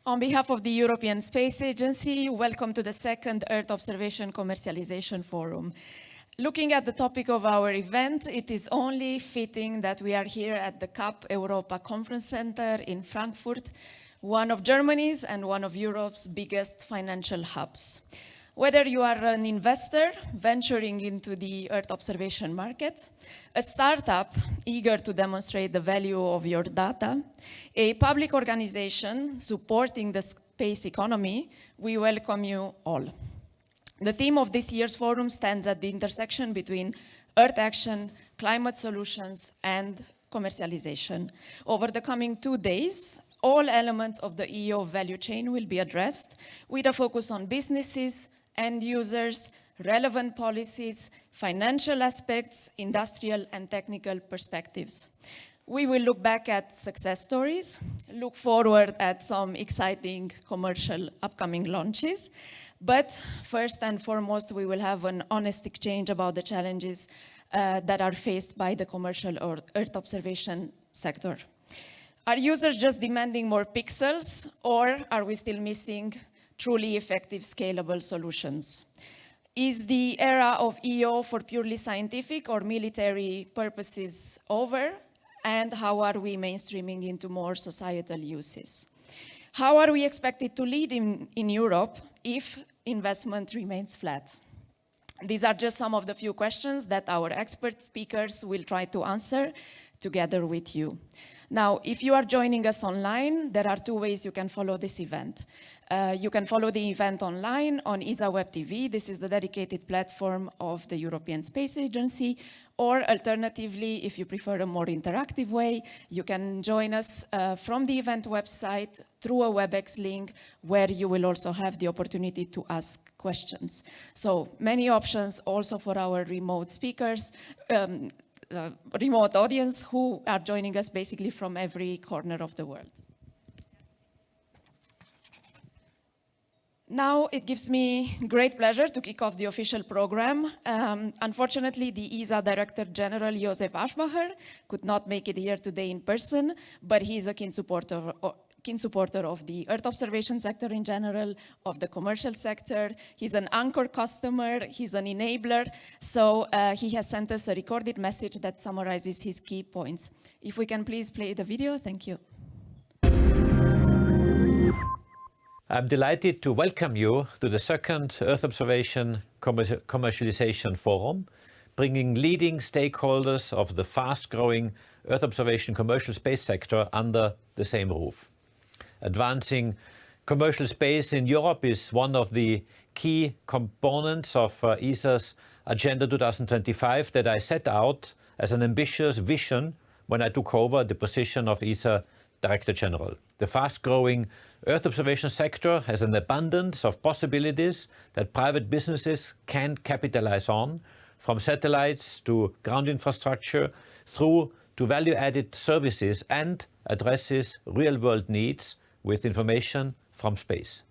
On behalf of the European Space Agency, welcome to the second Earth Observation Commercialization Forum. Looking at the topic of our event, it is only fitting that we are here at the CAP Europa Conference Center in Frankfurt, one of Germany's and one of Europe's biggest financial hubs. Whether you are an investor venturing into the Earth observation market, a startup eager to demonstrate the value of your data, a public organization supporting the space economy, we welcome you all. The theme of this year's forum stands at the intersection between Earth action, climate solutions, and commercialization. Over the coming 2 days, all elements of the EO value chain will be addressed with a focus on businesses, end users, relevant policies, financial aspects, industrial and technical perspectives. We will look back at success stories, look forward at some exciting commercial upcoming launches, but first and foremost, we will have an honest exchange about the challenges that are faced by the commercial or Earth observation sector. Are users just demanding more pixels, or are we still missing truly effective, scalable solutions? Is the era of EO for purely scientific or military purposes over? And how are we mainstreaming into more societal uses? How are we expected to lead in Europe if investment remains flat? These are just some of the few questions that our expert speakers will try to answer together with you. Now, if you are joining us online, there are 2 ways you can follow this event. You can follow the event online on ESA Web TV. This is the dedicated platform of the European Space Agency. Or alternatively, if you prefer a more interactive way, you can join us from the event website through a WebEx link where you will also have the opportunity to ask questions. So many options also for our remote speakers, remote audience who are joining us basically from every corner of the world. Now it gives me great pleasure to kick off the official program. Unfortunately, the ESA Director General Josef Aschbacher could not make it here today in person, but he is a keen supporter of the Earth observation sector in general, of the commercial sector. He's an anchor customer, he's an enabler, so he has sent us a recorded message that summarizes his key points. If we can please play the video, thank you. I'm delighted to welcome you to the second Earth Observation Commercialization Forum, bringing leading stakeholders of the fast-growing Earth observation commercial space sector under the same roof. Advancing commercial space in Europe is one of the key components of ESA's Agenda 2025 that I set out as an ambitious vision when I took over the position of ESA Director General. The fast-growing Earth observation sector has an abundance of possibilities that private businesses can capitalize on, from satellites to ground infrastructure, through to value-added services, and addresses real-world needs with information from space.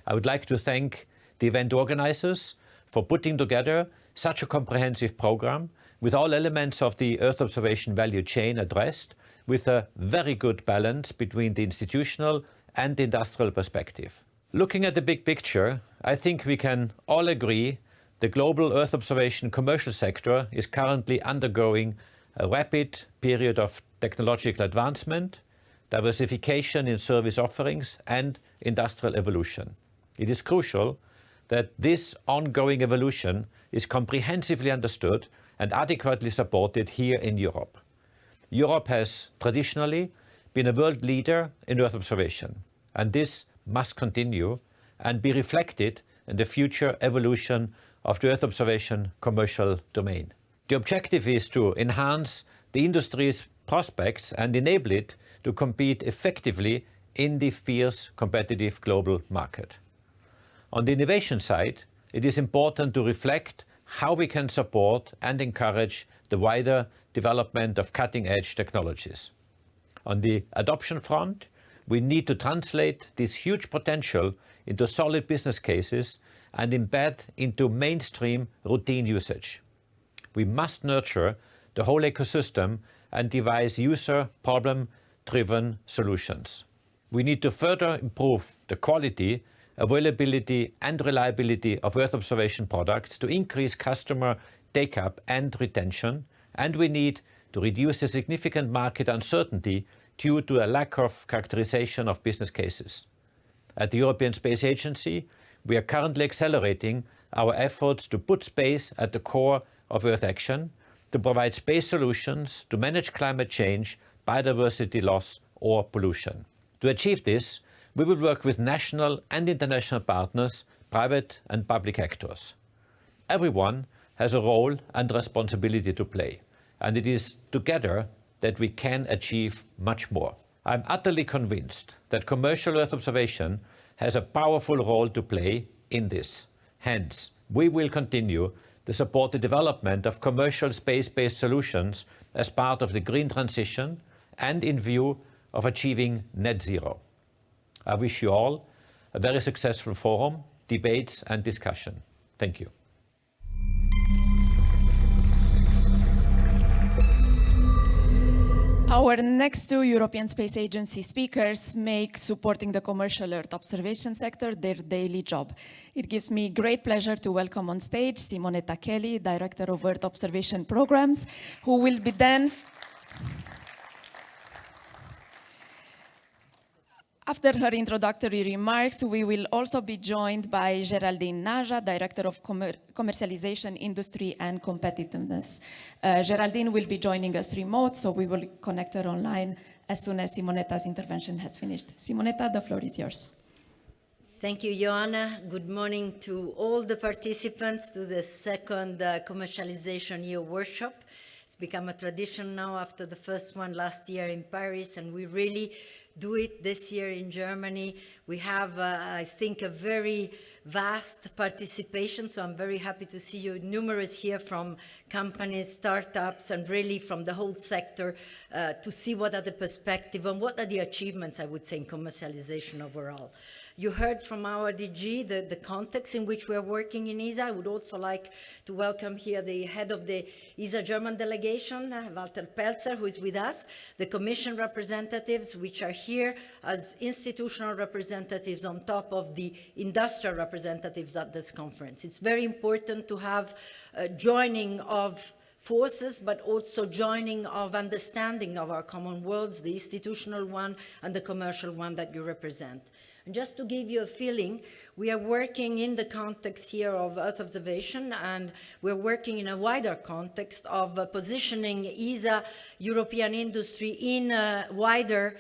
I would like to thank the event organizers for putting together such a comprehensive program with all elements of the Earth observation value chain addressed, with a very good balance between the institutional and the industrial perspective. Looking at the big picture, I think we can all agree the global Earth observation commercial sector is currently undergoing a rapid period of technological advancement, diversification in service offerings, and industrial evolution. It is crucial that this ongoing evolution is comprehensively understood and adequately supported here in Europe. Europe has traditionally been a world leader in Earth observation, and this must continue and be reflected in the future evolution of the Earth observation commercial domain. The objective is to enhance the industry's prospects and enable it to compete effectively in the fierce competitive global market. On the innovation side, it is important to reflect how we can support and encourage the wider development of cutting-edge technologies. On the adoption front, we need to translate this huge potential into solid business cases and embed into mainstream routine usage. We must nurture the whole ecosystem and devise user problem-driven solutions. We need to further improve the quality, availability and reliability of Earth observation products to increase customer take-up and retention, and we need to reduce the significant market uncertainty due to a lack of characterization of business cases. At the European Space Agency, we are currently accelerating our efforts to put space at the core of Earth action, to provide space solutions to manage climate change, biodiversity loss or pollution. To achieve this, we will work with national and international partners, private and public actors. Everyone has a role and responsibility to play, and it is together that we can achieve much more. I'm utterly convinced that commercial Earth observation has a powerful role to play in this. Hence, we will continue to support the development of commercial space-based solutions as part of the green transition and in view of achieving net zero. I wish you all a very successful forum, debates and discussion. Thank you. Our next two European Space Agency speakers make supporting the commercial Earth observation sector their daily job. It gives me great pleasure to welcome on stage Simonetta Cheli, Director of Earth Observation Programs, who will be then... After her introductory remarks, we will also be joined by Géraldine Naja, Director of Commercialization, Industry and Competitiveness. Géraldine will be joining us remote, so we will connect her online as soon as Simonetta's intervention has finished. Simonetta, the floor is yours. Thank you, Joanna. Good morning to all the participants to the second Commercialization Year workshop. It's become a tradition now after the first one last year in Paris, and we really do it this year in Germany. We have, I think, a very vast participation, so I'm very happy to see you numerous here from companies, startups, and really from the whole sector to see what are the perspectives and what are the achievements, I would say, in commercialization overall. You heard from our DG the context in which we are working in ESA. I would also like to welcome here the head of the ESA German delegation, Walter Pelzer, who is with us, the Commission representatives, which are here as institutional representatives on top of the industrial representatives at this conference. It's very important to have joining of forces, but also joining of understanding of our common worlds, the institutional one and the commercial one that you represent. And just to give you a feeling, we are working in the context here of Earth observation, and we're working in a wider context of positioning ESA European industry in a wider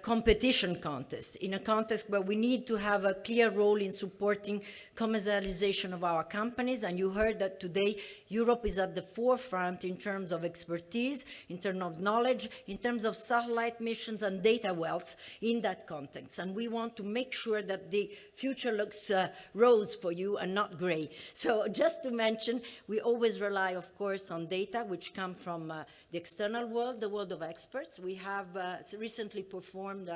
competition context, in a context where we need to have a clear role in supporting commercialization of our companies. And you heard that today Europe is at the forefront in terms of expertise, in terms of knowledge, in terms of satellite missions and data wealth in that context. And we want to make sure that the future looks rose for you and not gray. So just to mention, we always rely, of course, on data which come from the external world, the world of experts. We have recently performed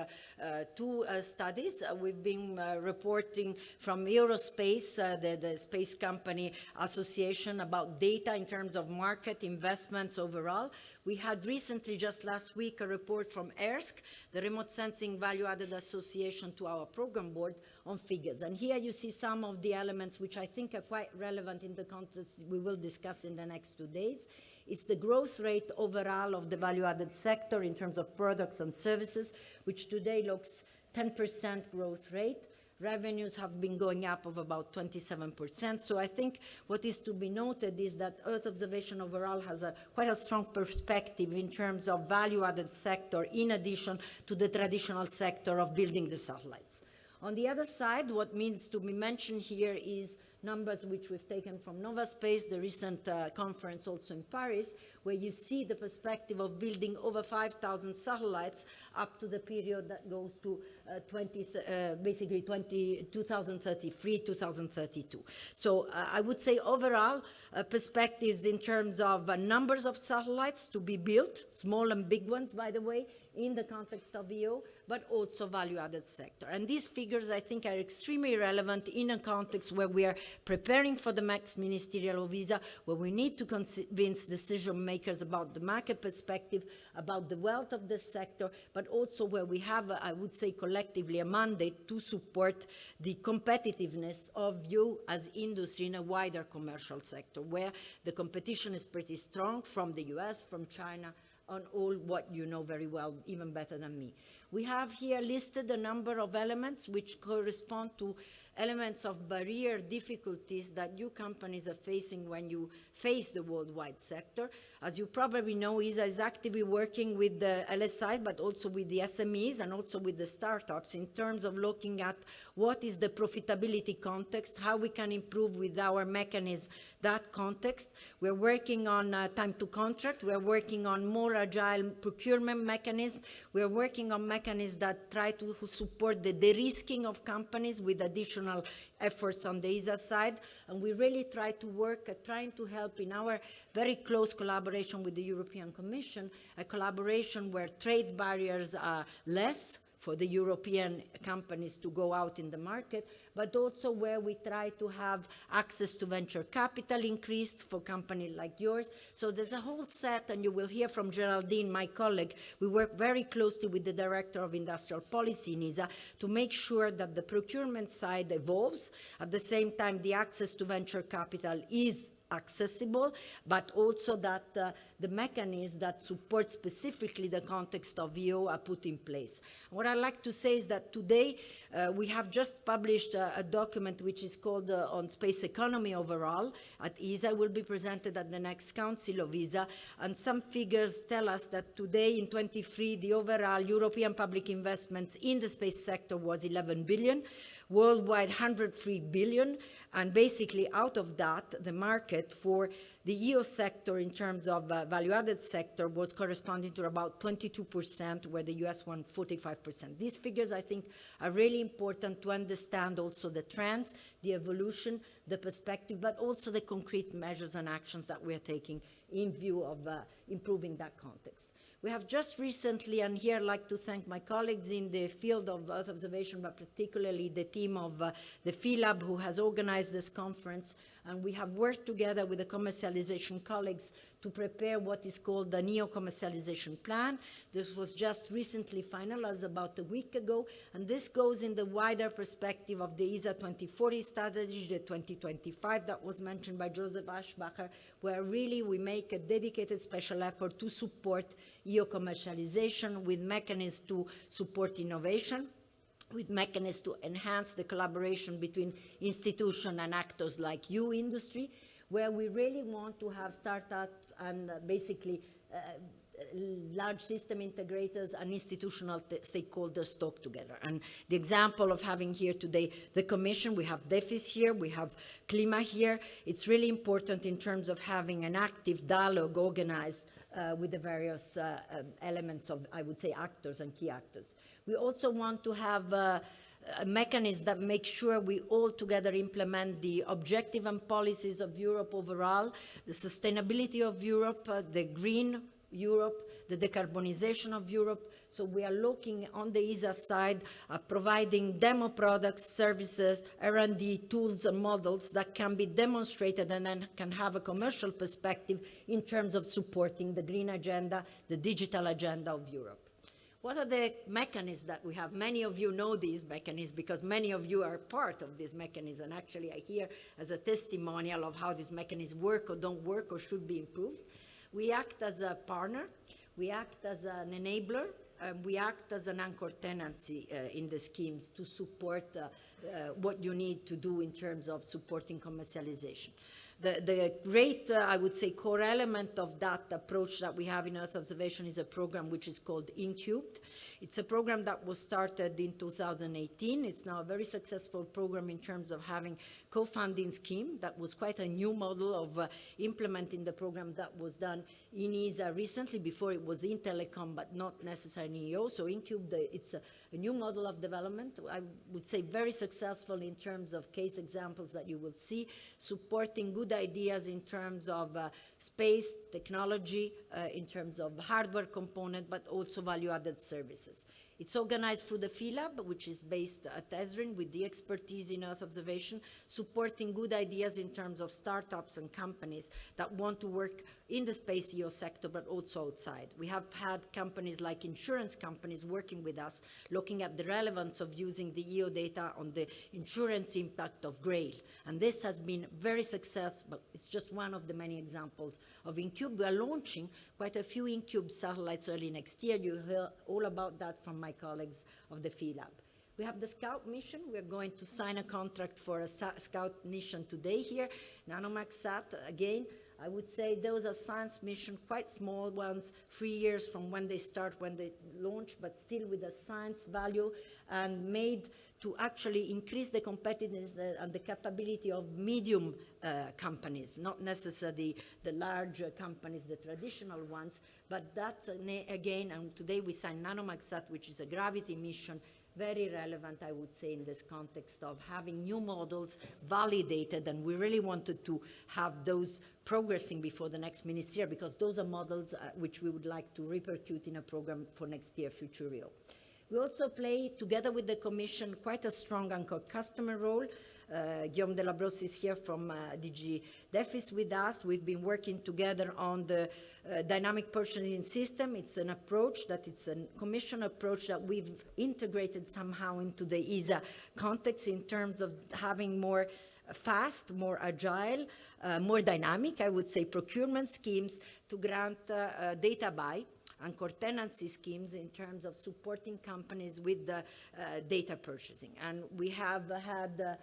two studies. We've been reporting from Eurospace, the Space Company Association, about data in terms of market investments overall. We had recently, just last week, a report from ERSC, the Remote Sensing Value Added Association, to our program board on figures. And here you see some of the elements which I think are quite relevant in the context we will discuss in the next 2 days. It's the growth rate overall of the value-added sector in terms of products and services, which today looks 10% growth rate. Revenues have been going up of about 27%. So I think what is to be noted is that Earth observation overall has quite a strong perspective in terms of value-added sector, in addition to the traditional sector of building the satellites. On the other side, what means to be mentioned here is numbers which we've taken from Nova Space, the recent conference also in Paris, where you see the perspective of building over 5,000 satellites up to the period that goes to 2033, 2032. So I would say overall perspectives in terms of numbers of satellites to be built, small and big ones, by the way, in the context of EO, but also value-added sector. And these figures, I think, are extremely relevant in a context where we are preparing for the next ministerial visa, where we need to convince decision makers about the market perspective, about the wealth of the sector, but also where we have, I would say collectively, a mandate to support the competitiveness of you as industry in a wider commercial sector, where the competition is pretty strong from the US, from China, on all what you know very well, even better than me. We have here listed a number of elements which correspond to elements of barrier difficulties that you companies are facing when you face the worldwide sector. As you probably know, ISA is actively working with the LSI, but also with the SMEs and also with the startups in terms of looking at what is the profitability context, how we can improve with our mechanism that context. We're working on time to contract. We're working on more agile procurement mechanisms. We're working on mechanisms that try to support the de-risking of companies with additional efforts on the ISA side. And we really try to work at trying to help in our very close collaboration with the European Commission, a collaboration where trade barriers are less for the European companies to go out in the market, but also where we try to have access to venture capital increased for companies like yours. So there's a whole set, and you will hear from Géraldine, my colleague. We work very closely with the Director of Industrial Policy in ISA to make sure that the procurement side evolves. At the same time, the access to venture capital is accessible, but also that the mechanisms that support specifically the context of EO are put in place. What I'd like to say is that today we have just published a document which is called on space economy overall at ESA, will be presented at the next Council of ESA, and some figures tell us that today in 23 the overall European public investments in the space sector was 11 billion, worldwide 103 billion, and basically out of that, the market for the EO sector in terms of value-added sector was corresponding to about 22%, where the US won 45%. These figures, I think, are really important to understand also the trends, the evolution, the perspective, but also the concrete measures and actions that we are taking in view of improving that context. We have just recently, and here I'd like to thank my colleagues in the field of Earth observation, but particularly the team of the PhilLab who has organized this conference, and we have worked together with the commercialization colleagues to prepare what is called the neo-commercialization plan. This was just recently finalized about a week ago, and this goes in the wider perspective of the ISA 2040 strategy, the 2025 that was mentioned by Josef Aschbacher, where really we make a dedicated special effort to support EO commercialization with mechanisms to support innovation, with mechanisms to enhance the collaboration between institutions and actors like you, industry, where we really want to have startups and basically large system integrators and institutional stakeholders talk together. And the example of having here today the Commission, we have DEFIS here, we have CLIMA here. It's really important in terms of having an active dialogue organized with the various elements of, I would say, actors and key actors. We also want to have a mechanism that makes sure we all together implement the objective and policies of Europe overall, the sustainability of Europe, the green Europe, the decarbonization of Europe. So we are looking on the ESA side, providing demo products, services, R&D tools and models that can be demonstrated and then can have a commercial perspective in terms of supporting the green agenda, the digital agenda of Europe. What are the mechanisms that we have? Many of you know these mechanisms because many of you are part of this mechanism. And actually, I hear as a testimonial of how these mechanisms work or don't work or should be improved. We act as a partner. We act as an enabler. We act as an anchor tenancy in the schemes to support what you need to do in terms of supporting commercialization. The great, I would say, core element of that approach that we have in Earth observation is a program which is called InCubed. It's a program that was started in 2018. It's now a very successful program in terms of having co-funding scheme. That was quite a new model of implementing the program that was done in ESA recently. Before it was in telecom, but not necessarily NEO. So InCube, it's a new model of development. I would say very successful in terms of case examples that you will see, supporting good ideas in terms of space, technology, in terms of hardware component, but also value-added services. It's organized through the PhilLab, which is based at Esrin with the expertise in Earth observation, supporting good ideas in terms of startups and companies that want to work in the space EO sector, but also outside. We have had companies like insurance companies working with us, looking at the relevance of using the EO data on the insurance impact of GRAIL. And this has been very successful. It's just one of the many examples of InCube. We are launching quite a few InCube satellites early next year. You'll hear all about that from my colleagues of the PhilLab. We have the Scout mission. We're going to sign a contract for a Scout mission today here. NanoMaxSat, again, I would say those are science missions, quite small ones, 3 years from when they start, when they launch, but still with a science value and made to actually increase the competitiveness and the capability of medium companies, not necessarily the large companies, the traditional ones, but that's, again, and today we signed NanoMaxSat, which is a gravity mission, very relevant, I would say, in this context of having new models validated, and we really wanted to have those progressing before the next ministerial, because those are models which we would like to repercute in a program for next year, Futurio. We also play, together with the Commission, quite a strong anchor customer role. Guillaume Delabrosse is here from DG DEFIS with us. We've been working together on the dynamic purchasing system. It's an approach it's a Commission approach that we've integrated somehow into the ESA context in terms of having more fast, more agile, more dynamic, I would say, procurement schemes to grant data buy anchor tenancy schemes in terms of supporting companies with the data purchasing. And we have had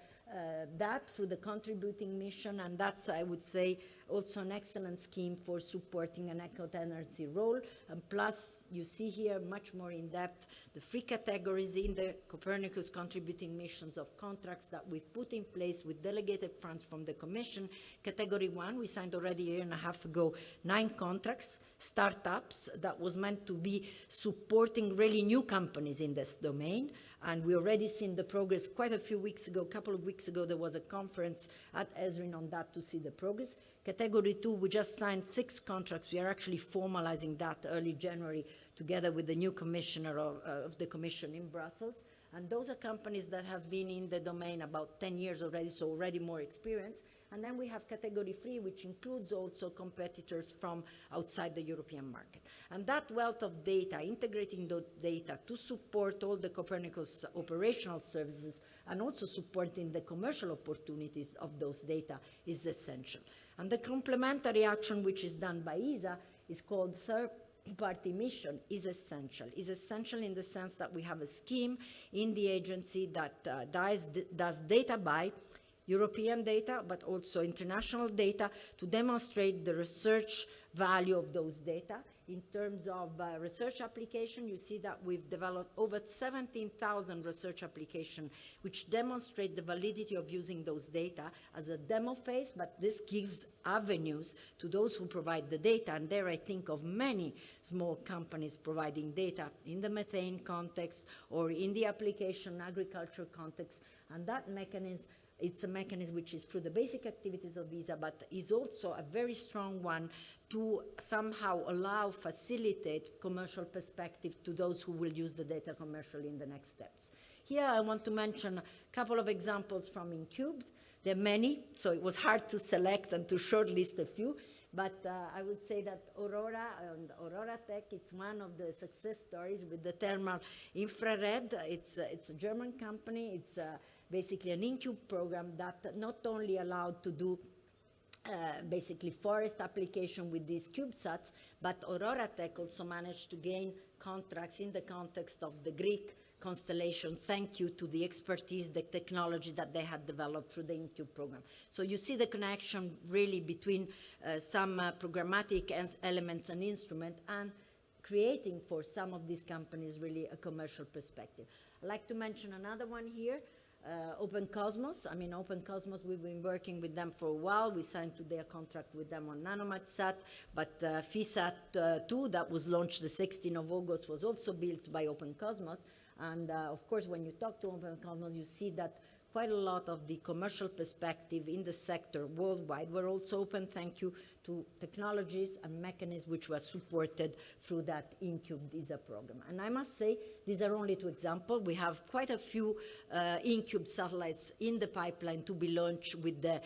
that through the contributing mission, and that's, I would say, also an excellent scheme for supporting an eco-tenancy role. And plus, you see here much more in depth the 3 categories in the Copernicus contributing missions of contracts that we've put in place with delegated funds from the Commission. Category 1, we signed already a year and a half ago 9 contracts, startups that was meant to be supporting really new companies in this domain. And we already seen the progress quite a few weeks ago. A couple of weeks ago, there was a conference at Esrin on that to see the progress. Category 2, we just signed 6 contracts. We are actually formalizing that early January together with the new commissioner of the Commission in Brussels. And those are companies that have been in the domain about 10 years already, so already more experience. And then we have category 3, which includes also competitors from outside the European market. And that wealth of data, integrating those data to support all the Copernicus operational services and also supporting the commercial opportunities of those data is essential. And the complementary action which is done by ESA is called third-party mission, is essential in the sense that we have a scheme in the agency that does data buy, European data, but also international data, to demonstrate the research value of those data. In terms of research application, you see that we've developed over 17,000 research applications, which demonstrate the validity of using those data as a demo phase, but this gives avenues to those who provide the data. And there I think of many small companies providing data in the methane context or in the application agriculture context. And that mechanism, it's a mechanism which is through the basic activities of ESA, but is also a very strong one to somehow facilitate commercial perspective to those who will use the data commercially in the next steps. Here I want to mention a couple of examples from InCube. There are many, so it was hard to select and to shortlist a few, but I would say that Aurora and Aurora Tech, it's one of the success stories with the thermal infrared. It's a German company. It's basically an InCube program that not only allowed to do basically forest application with these CubeSats, but Aurora Tech also managed to gain contracts in the context of the Greek constellation, thank you to the expertise, the technology that they had developed through the InCube program. So you see the connection really between some programmatic elements and instrument and creating for some of these companies really a commercial perspective. I'd like to mention another one here. Open Cosmos. I mean, Open Cosmos, we've been working with them for a while. We signed today a contract with them on NanoMatSat, but FISAT 2 that was launched the 16th of August was also built by Open Cosmos. And of course, when you talk to Open Cosmos, you see that quite a lot of the commercial perspective in the sector worldwide were also open, thank you to technologies and mechanisms which were supported through that InCube DISA program. And I must say, these are only two examples. We have quite a few InCube satellites in the pipeline to be launched with the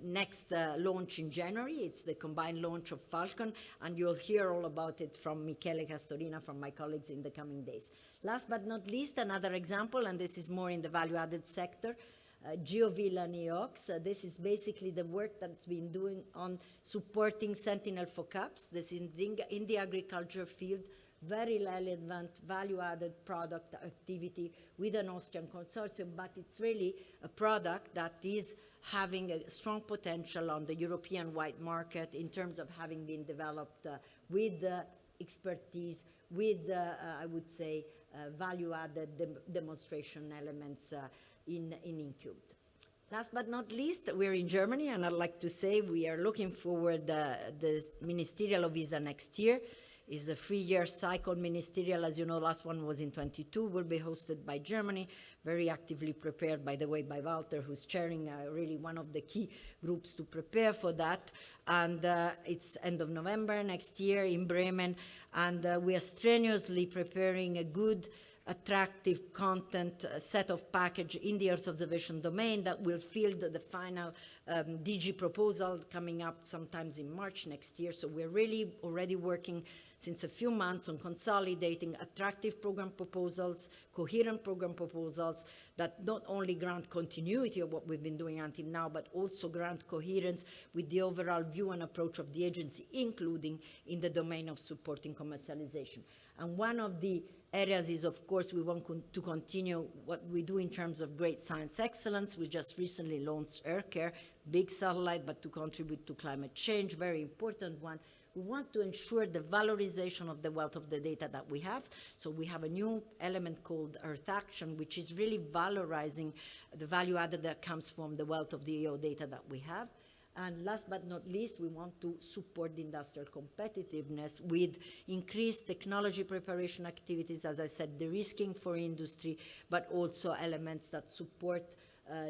next launch in January. It's the combined launch of Falcon, and you'll hear all about it from Michele Castorina, from my colleagues in the coming days. Last but not least, another example, and this is more in the value-added sector, GeoVilla Neox. This is basically the work that's been doing on supporting Sentinel for CAPS. This is in the agriculture field, very relevant value-added product activity with an Austrian consortium, but it's really a product that is having a strong potential on the European-wide market in terms of having been developed with expertise, with, I would say, value-added demonstration elements in InCubed. Last but not least, we're in Germany, and I'd like to say we are looking forward the ministerial of visa next year. Is a 3-year cycle ministerial. As you know, last one was in 22, will be hosted by Germany, very actively prepared, by the way, by Walter, who's chairing really one of the key groups to prepare for that. And it's end of November next year in Bremen. And we are strenuously preparing a good, attractive content set of package in the Earth observation domain that will field the final DG proposal coming up sometimes in March next year. So we're really already working since a few months on consolidating attractive program proposals, coherent program proposals that not only grant continuity of what we've been doing until now, but also grant coherence with the overall view and approach of the agency, including in the domain of supporting commercialization. And one of the areas is, of course, we want to continue what we do in terms of great science excellence. We just recently launched EarthCare, big satellite, but to contribute to climate change, very important one. We want to ensure the valorization of the wealth of the data that we have. So we have a new element called Earth Action, which is really valorizing the value added that comes from the wealth of the EO data that we have. And last but not least, we want to support the industrial competitiveness with increased technology preparation activities, as I said, de-risking for industry, but also elements that support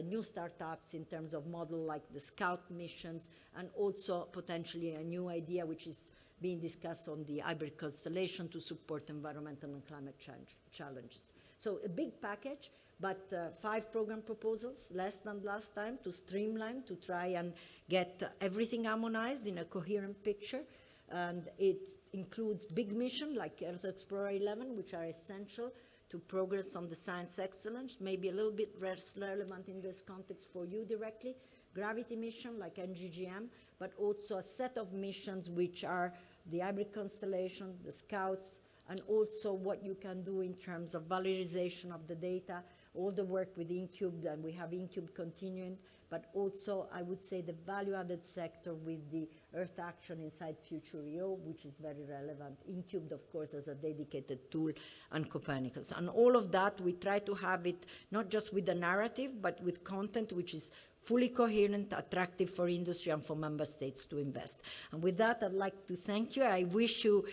new startups in terms of model like the Scout missions, and also potentially a new idea which is being discussed on the hybrid constellation to support environmental and climate change challenges. So a big package, but 5 program proposals, less than last time, to streamline, to try and get everything harmonized in a coherent picture. And it includes big mission like Earth Explorer 11, which are essential to progress on the science excellence, maybe a little bit less relevant in this context for you directly. Gravity mission like NGGM, but also a set of missions which are the hybrid constellation, the Scouts, and also what you can do in terms of valorization of the data, all the work with InCube, and we have InCube continuing, but also I would say the value-added sector with the Earth Action inside Future EO, which is very relevant. InCube, of course, as a dedicated tool, and Copernicus. And all of that, we try to have it not just with the narrative, but with content which is fully coherent, attractive for industry and for member states to invest. And with that, I'd like to thank you. I wish you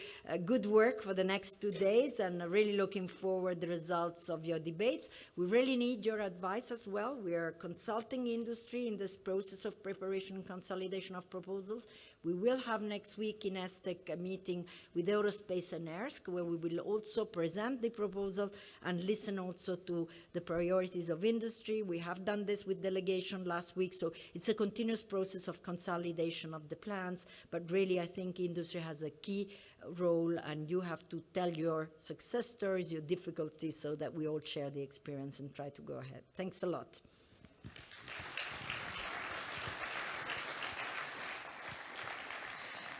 good work for the next 2 days, and really looking forward to the results of your debates. We really need your advice as well. We are consulting industry in this process of preparation and consolidation of proposals. We will have next week in ESTEC a meeting with Aerospace and ERSC, where we will also present the proposal and listen also to the priorities of industry. We have done this with delegation last week, so it's a continuous process of consolidation of the plans, but really I think industry has a key role, and you have to tell your success stories, your difficulties, so that we all share the experience and try to go ahead. Thanks a lot.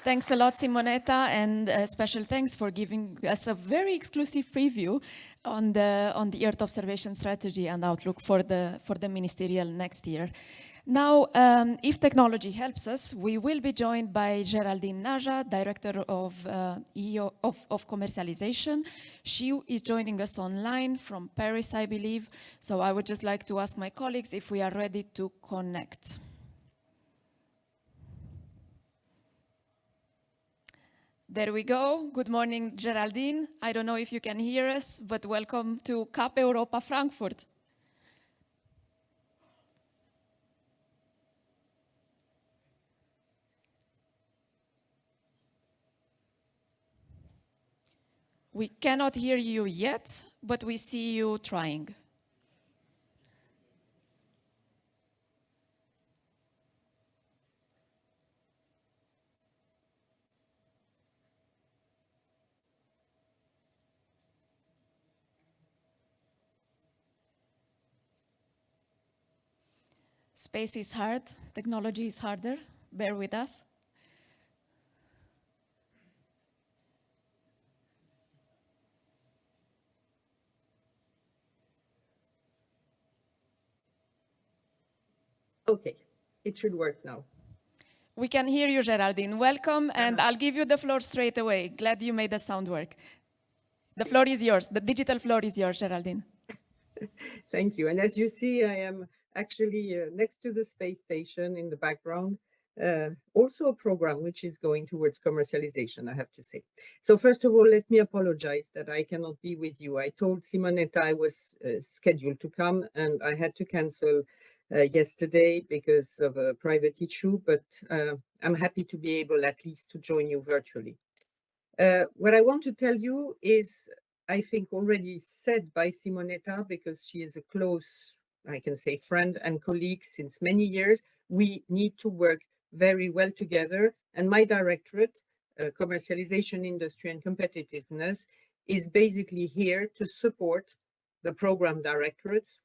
Thanks a lot, Simonetta, and special thanks for giving us a very exclusive preview on the Earth observation strategy and outlook for the ministerial next year. Now, if technology helps us, we will be joined by Géraldine Naja, Director of EO of Commercialization. She is joining us online from Paris, I believe. So I would just like to ask my colleagues if we are ready to connect. There we go. Good morning, Géraldine. I don't know if you can hear us, but welcome to CAP Europa Frankfurt. We cannot hear you yet, but we see you trying. Space is hard, technology is harder. Bear with us. Okay, it should work now. We can hear you, Géraldine. Welcome, and I'll give you the floor straight away. Glad you made the sound work. The floor is yours. The digital floor is yours, Géraldine. Thank you. And as you see, I am actually next to the space station in the background. Also a program which is going towards commercialization, I have to say. So first of all, let me apologize that I cannot be with you. I told Simonetta I was scheduled to come and I had to cancel yesterday because of a private issue, but I'm happy to be able at least to join you virtually. What I want to tell you is, I think already said by Simonetta, because she is a close, I can say, friend and colleague since many years, we need to work very well together. And my directorate, Commercialization, Industry and Competitiveness, is basically here to support the program directorates,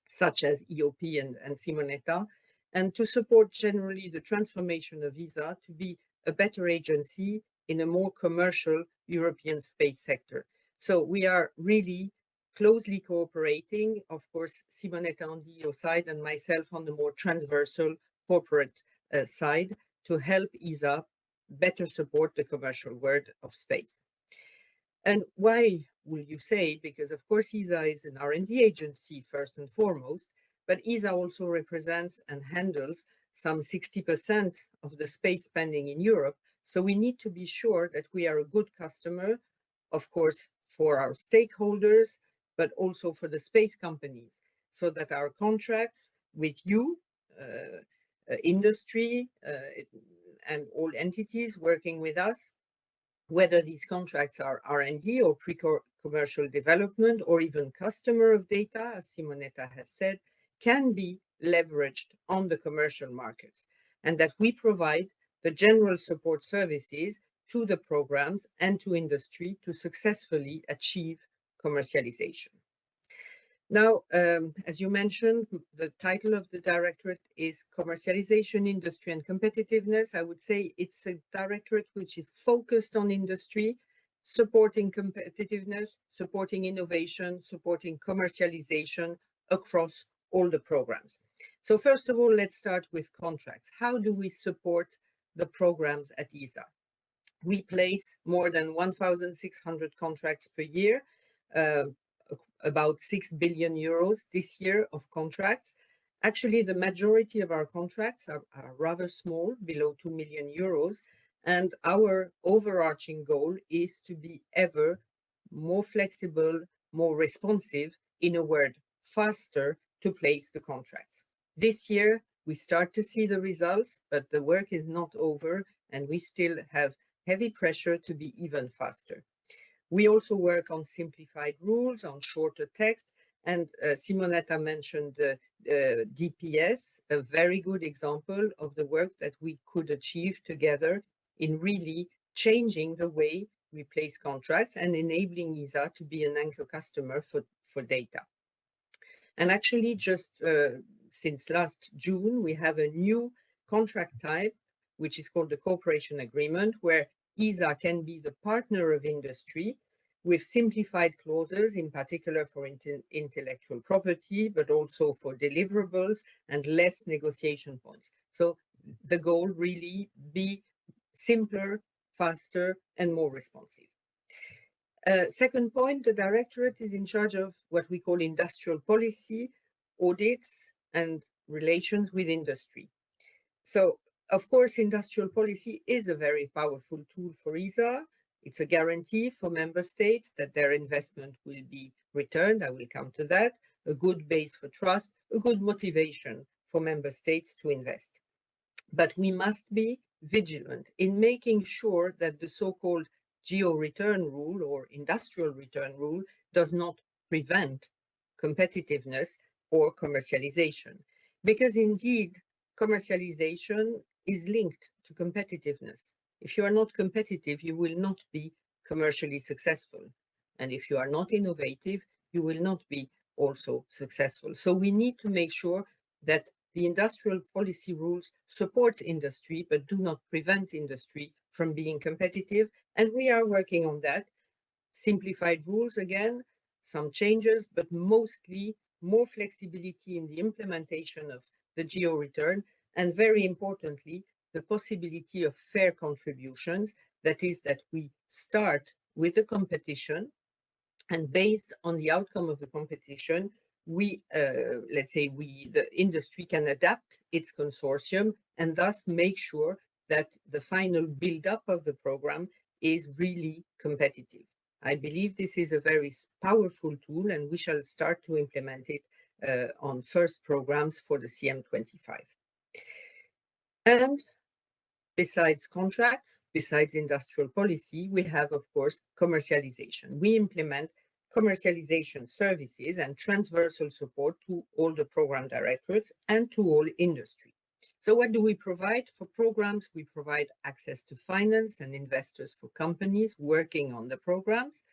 such as EOP and Simonetta, and to support generally the transformation of ESA to be a better agency in a more commercial European space sector. So we are really closely cooperating, of course, Simonetta on the EO side and myself on the more transversal corporate side to help ESA better support the commercial world of space. And why will you say? Because of course ESA is an R&D agency first and foremost, but ESA also represents and handles some 60% of the space spending in Europe. So we need to be sure that we are a good customer, of course, for our stakeholders, but also for the space companies, so that our contracts with you, industry, and all entities working with us, whether these contracts are R&D or pre-commercial development or even customer of data, as Simonetta has said, can be leveraged on the commercial markets, and that we provide the general support services to the programs and to industry to successfully achieve commercialization. Now, as you mentioned, the title of the directorate is Commercialization, Industry and Competitiveness. I would say it's a directorate which is focused on industry, supporting competitiveness, supporting innovation, supporting commercialization across all the programs. So first of all, let's start with contracts. How do we support the programs at ESA? We place more than 1,600 contracts per year, about 6 billion euros this year of contracts. Actually, the majority of our contracts are rather small, below 2 million euros. And our overarching goal is to be ever more flexible, more responsive, in a word, faster to place the contracts. This year, we start to see the results, but the work is not over and we still have heavy pressure to be even faster. We also work on simplified rules, on shorter text, and Simonetta mentioned DPS, a very good example of the work that we could achieve together in really changing the way we place contracts and enabling ESA to be an anchor customer for data. And actually, just since last June, we have a new contract type, which is called the cooperation agreement, where ESA can be the partner of industry with simplified clauses, in particular for intellectual property, but also for deliverables and less negotiation points. So the goal really be simpler, faster, and more responsive. Second point, the Directorate is in charge of what we call industrial policy, audits, and relations with industry. So, of course, industrial policy is a very powerful tool for ESA. It's a guarantee for member states that their investment will be returned. I will come to that. A good base for trust, a good motivation for member states to invest. But we must be vigilant in making sure that the so-called geo-return rule or industrial return rule does not prevent competitiveness or commercialization. Because indeed, commercialization is linked to competitiveness. If you are not competitive, you will not be commercially successful. And if you are not innovative, you will not be also successful. So we need to make sure that the industrial policy rules support industry, but do not prevent industry from being competitive. And we are working on that. Simplified rules again, some changes, but mostly more flexibility in the implementation of the geo-return, and very importantly, the possibility of fair contributions. That is, that we start with the competition, and based on the outcome of the competition, we, the industry can adapt its consortium and thus make sure that the final build-up of the program is really competitive. I believe this is a very powerful tool, and we shall start to implement it on first programs for the CM25. And besides contracts, besides industrial policy, we have, of course, commercialization. We implement commercialization services and transversal support to all the program directorates and to all industry. So what do we provide? For programs, we provide access to finance and investors for companies working on the programs.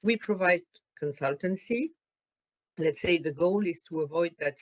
We provide consultancy. Let's say the goal is to avoid that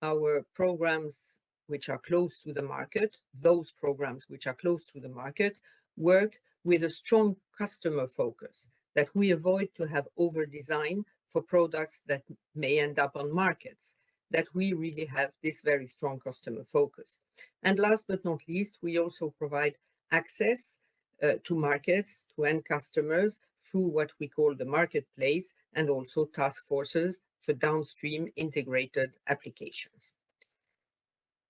our programs which are close to the market, those programs which are close to the market, work with a strong customer focus, that we avoid to have over-design for products that may end up on markets, that we really have this very strong customer focus. And last but not least, we also provide access to markets, to end customers, through what we call the marketplace, and also task forces for downstream integrated applications.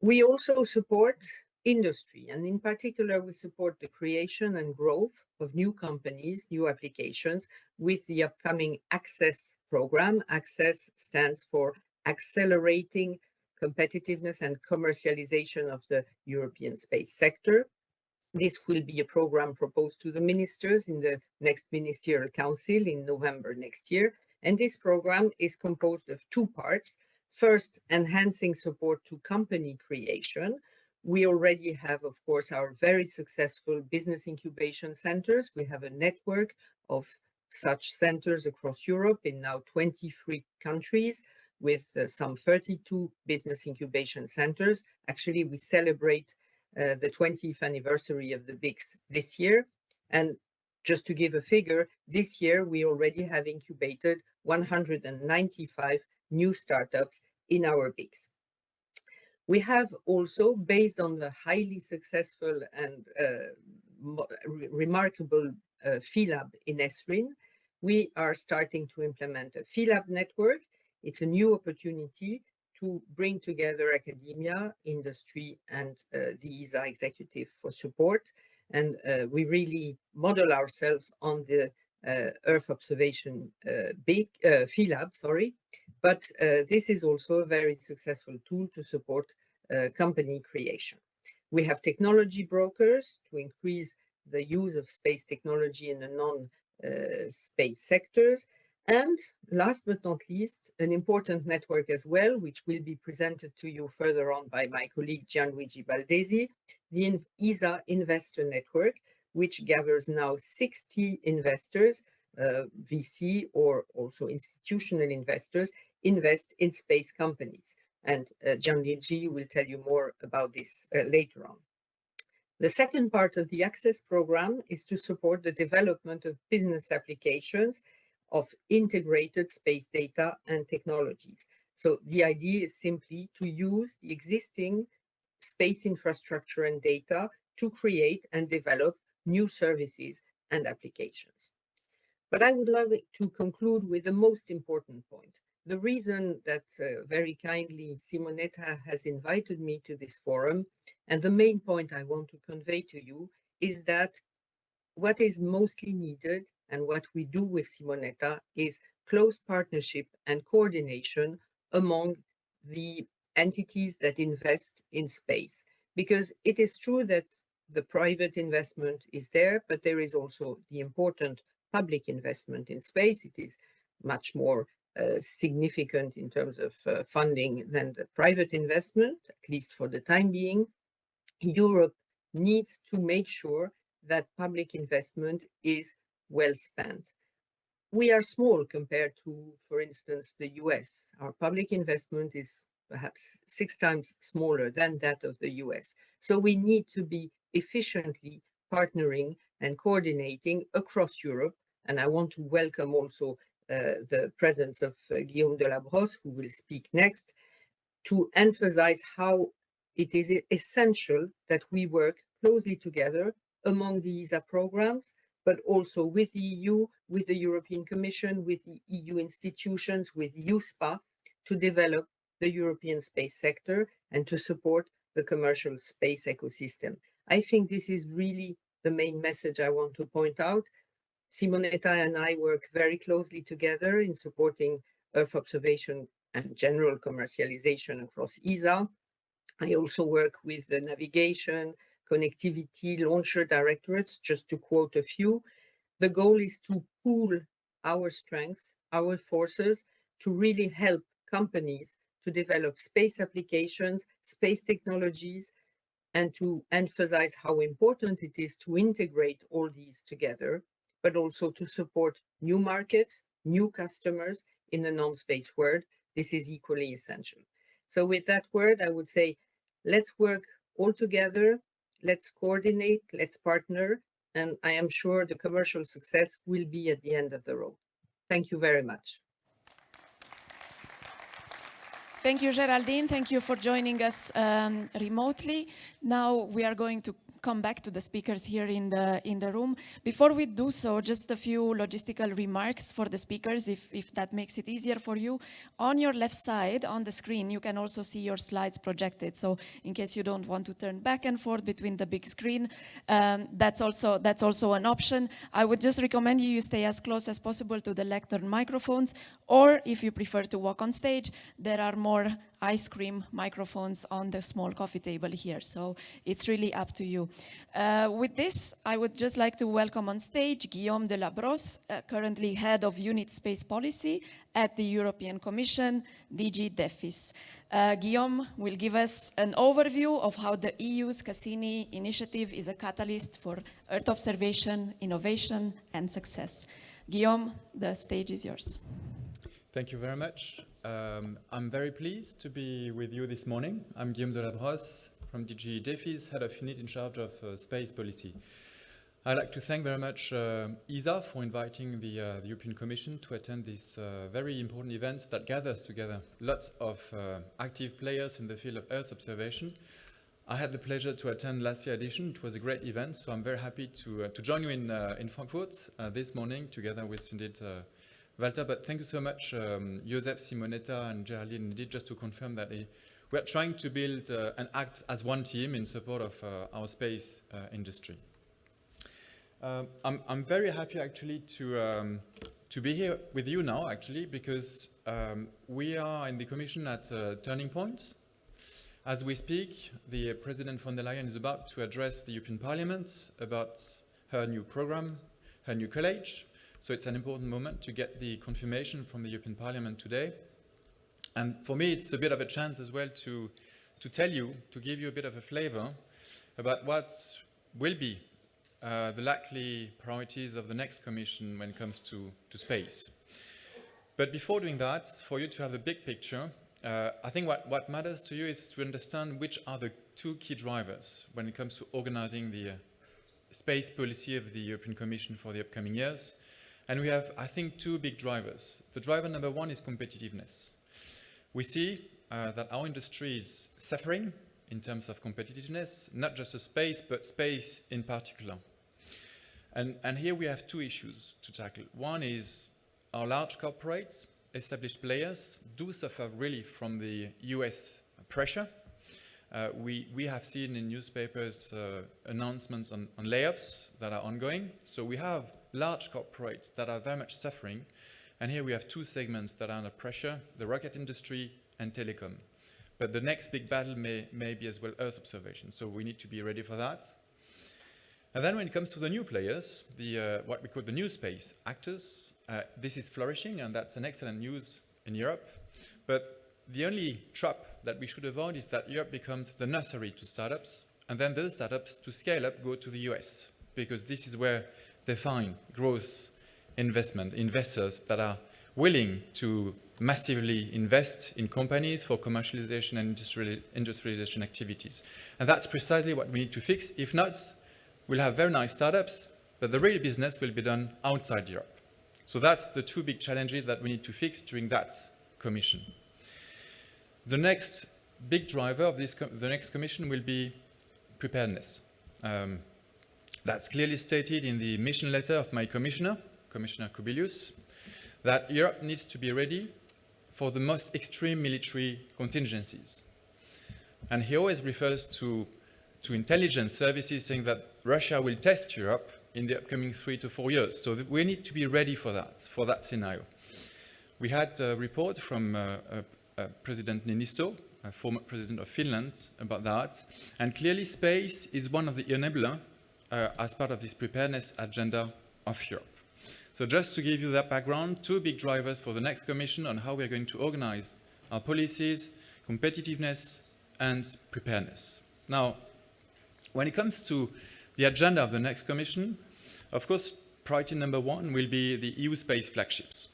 We also support industry, and in particular, we support the creation and growth of new companies, new applications, with the upcoming ACCESS program. ACCESS stands for Accelerating Competitiveness and Commercialization of the European Space Sector. This will be a program proposed to the ministers in the next Ministerial Council in November next year. And this program is composed of two parts. First, enhancing support to company creation. We already have, of course, our very successful business incubation centers. We have a network of such centers across Europe in now 23 countries with some 32 business incubation centers. Actually, we celebrate the 20th anniversary of the BICS this year. And just to give a figure, this year we already have incubated 195 new startups in our BICS. We have also, based on the highly successful and remarkable PhilLab in Esrin, we are starting to implement a PhilLab network. It's a new opportunity to bring together academia, industry, and the ESA executive for support. And we really model ourselves on the Earth observation PhilLab, but this is also a very successful tool to support company creation. We have technology brokers to increase the use of space technology in the non-space sectors. And last but not least, an important network as well, which will be presented to you further on by my colleague Gianluigi Baldesi, the ESA Investor Network, which gathers now 60 investors, VC or also institutional investors, invest in space companies. And Gianluigi will tell you more about this later on. The second part of the ACCESS program is to support the development of business applications of integrated space data and technologies. So the idea is simply to use the existing space infrastructure and data to create and develop new services and applications. But I would love to conclude with the most important point. The reason that very kindly Simonetta has invited me to this forum, and the main point I want to convey to you, is that what is mostly needed and what we do with Simonetta is close partnership and coordination among the entities that invest in space. Because it is true that the private investment is there, but there is also the important public investment in space. It is much more significant in terms of funding than the private investment, at least for the time being. Europe needs to make sure that public investment is well spent. We are small compared to, for instance, the US. Our public investment is perhaps 6 times smaller than that of the US. So we need to be efficiently partnering and coordinating across Europe. And I want to welcome also the presence of Guillaume Delabrosse, who will speak next, to emphasize how it is essential that we work closely together among the ESA programs, but also with the EU, with the European Commission, with the EU institutions, with USPA, to develop the European space sector and to support the commercial space ecosystem. I think this is really the main message I want to point out. Simonetta and I work very closely together in supporting Earth observation and general commercialization across ESA. I also work with the navigation, connectivity, launcher directorates, just to quote a few. The goal is to pool our strengths, our forces, to really help companies to develop space applications, space technologies, and to emphasize how important it is to integrate all these together, but also to support new markets, new customers in the non-space world. This is equally essential. So with that word, I would say, let's work all together, let's coordinate, let's partner, and I am sure the commercial success will be at the end of the road. Thank you very much. Thank you, Géraldine. Thank you for joining us remotely. Now we are going to come back to the speakers here in the room. Before we do so, just a few logistical remarks for the speakers, if that makes it easier for you. On your left side, on the screen, you can also see your slides projected. So in case you don't want to turn back and forth between the big screen, that's also an option. I would just recommend you stay as close as possible to the lectern microphones, or if you prefer to walk on stage, there are more ice cream microphones on the small coffee table here. So it's really up to you. With this, I would just like to welcome on stage Guillaume Delabrosse, currently head of Unit Space Policy at the European Commission, DG DEFIS. Guillaume will give us an overview of how the EU's Cassini initiative is a catalyst for Earth observation, innovation, and success. Guillaume, the stage is yours. Thank you very much. I'm very pleased to be with you this morning. I'm Guillaume Delabrosse from DG DEFIS, head of unit in charge of space policy. I'd like to thank very much ESA for inviting the European Commission to attend this very important event that gathers together lots of active players in the field of Earth observation. I had the pleasure to attend last year's edition. It was a great event, so I'm very happy to join you in Frankfurt this morning together with indeed Walter. But thank you so much, Josef, Simonetta, and Géraldine, indeed, just to confirm that we are trying to build and act as one team in support of our space industry. I'm very happy actually to be here with you now, actually, because we are in the Commission at a turning point. As we speak, the President von der Leyen is about to address the European Parliament about her new program, her new college. So it's an important moment to get the confirmation from the European Parliament today. And for me, it's a bit of a chance as well to tell you, to give you a bit of a flavor about what will be the likely priorities of the next Commission when it comes to space. But before doing that, for you to have a big picture, I think what matters to you is to understand which are the two key drivers when it comes to organizing the space policy of the European Commission for the upcoming years. And we have, I think, two big drivers. The driver number one is competitiveness. We see that our industry is suffering in terms of competitiveness, not just a space, but space in particular. And here we have two issues to tackle. One is our large corporates, established players, do suffer really from the US pressure. We have seen in newspapers announcements on layoffs that are ongoing. So we have large corporates that are very much suffering. And here we have two segments that are under pressure, the rocket industry and telecom. But the next big battle may be as well Earth observation. So we need to be ready for that. And then when it comes to the new players, what we call the new space actors, this is flourishing, and that's an excellent news in Europe. But the only trap that we should avoid is that Europe becomes the nursery to startups, and then those startups to scale up go to the US, because this is where they find growth investors that are willing to massively invest in companies for commercialization and industrialization activities. And that's precisely what we need to fix. If not, we'll have very nice startups, but the real business will be done outside Europe. So that's the two big challenges that we need to fix during that commission. The next big driver of the next commission will be preparedness. That's clearly stated in the mission letter of my commissioner, Commissioner Kubilius, that Europe needs to be ready for the most extreme military contingencies. And he always refers to intelligence services saying that Russia will test Europe in the upcoming 3 to 4 years. So we need to be ready for that scenario. We had a report from President Niinisto, a former president of Finland, about that. And clearly space is one of the enablers as part of this preparedness agenda of Europe. So just to give you that background, two big drivers for the next commission on how we're going to organize our policies, competitiveness and preparedness. Now, when it comes to the agenda of the next commission, of course, priority number one will be the EU space flagships.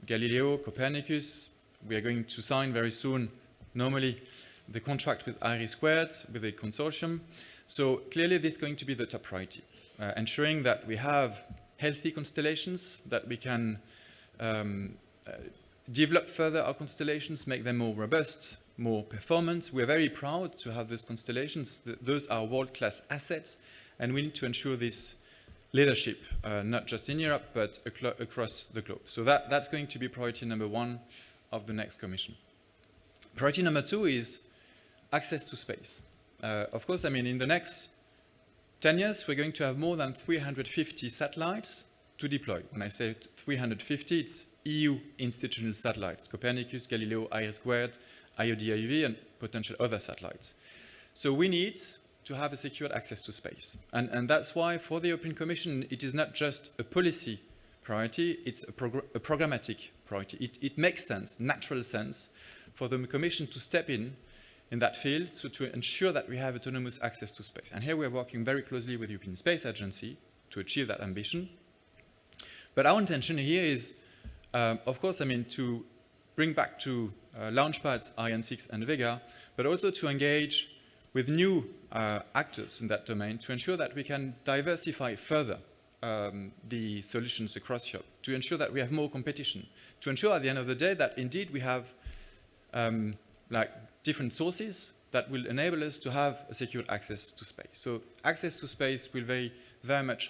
Galileo, Copernicus, we are going to sign very soon, normally, the contract with IRI2 with a consortium. So clearly this is going to be the top priority, ensuring that we have healthy constellations, that we can develop further our constellations, make them more robust, more performant. We're very proud to have those constellations. Those are world-class assets, and we need to ensure this leadership, not just in Europe, but across the globe. So that's going to be priority number one of the next commission. Priority number two is access to space. Of course, I mean, in the next 10 years, we're going to have more than 350 satellites to deploy. When I say 350, it's EU institutional satellites, Copernicus, Galileo, IRI2, IOD-IUV, and potential other satellites. So we need to have a secured access to space. And that's why for the European Commission, it is not just a policy priority, it's a programmatic priority. It makes sense, natural sense, for the Commission to step in that field, so to ensure that we have autonomous access to space. And here we are working very closely with the European Space Agency to achieve that ambition. But our intention here is, of course, I mean, to bring back to launch pads Ariane 6 and Vega, but also to engage with new actors in that domain to ensure that we can diversify further the solutions across Europe, to ensure that we have more competition, to ensure at the end of the day that indeed we have like different sources that will enable us to have a secured access to space. So access to space will be very much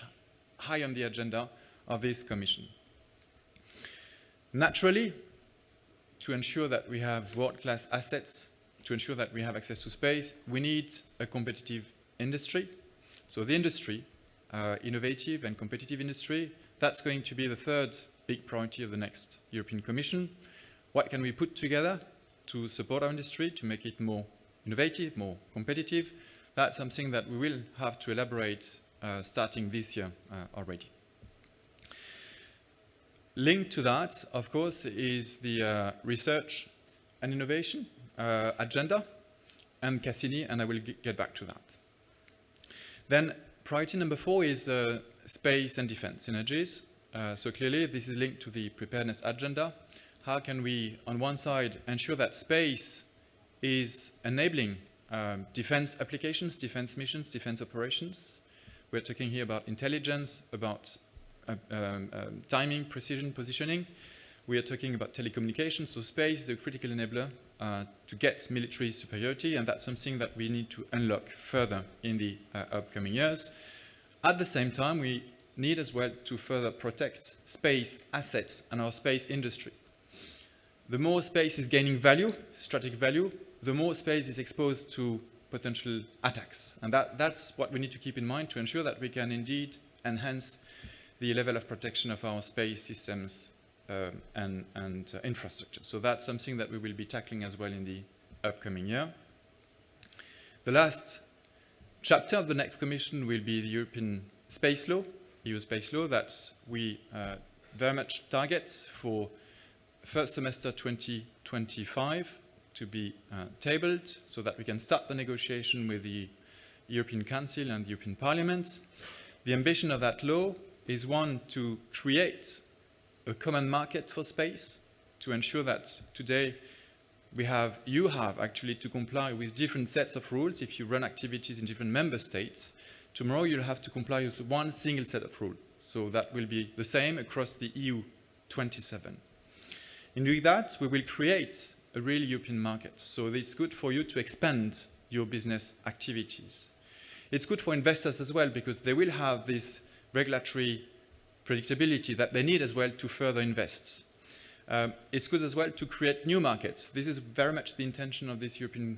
high on the agenda of this commission. Naturally, to ensure that we have world-class assets, to ensure that we have access to space, we need a competitive industry. So the industry, innovative and competitive industry, that's going to be the third big priority of the next European Commission. What can we put together to support our industry, to make it more innovative, more competitive? That's something that we will have to elaborate starting this year already. Linked to that, of course, is the research and innovation agenda, and Cassini, and I will get back to that. Then priority number 4 is space and defense synergies. So clearly this is linked to the preparedness agenda. How can we, on one side, ensure that space is enabling defense applications, defense missions, defense operations? We're talking here about intelligence, about timing, precision, positioning. We are talking about telecommunications, so space is a critical enabler to get military superiority, and that's something that we need to unlock further in the upcoming years. At the same time, we need as well to further protect space assets and our space industry. The more space is gaining value, strategic value, the more space is exposed to potential attacks. And that's what we need to keep in mind to ensure that we can indeed enhance the level of protection of our space systems and infrastructure. So that's something that we will be tackling as well in the upcoming year. The last chapter of the next commission will be the European Space Law, EU Space Law, that we very much target for first semester 2025 to be tabled so that we can start the negotiation with the European Council and the European Parliament. The ambition of that law is one, to create a common market for space, to ensure that today you have actually to comply with different sets of rules. If you run activities in different member states, tomorrow you'll have to comply with one single set of rules. So that will be the same across the EU 27. In doing that, we will create a real European market. So it's good for you to expand your business activities. It's good for investors as well, because they will have this regulatory predictability that they need as well to further invest. It's good as well to create new markets. This is very much the intention of this European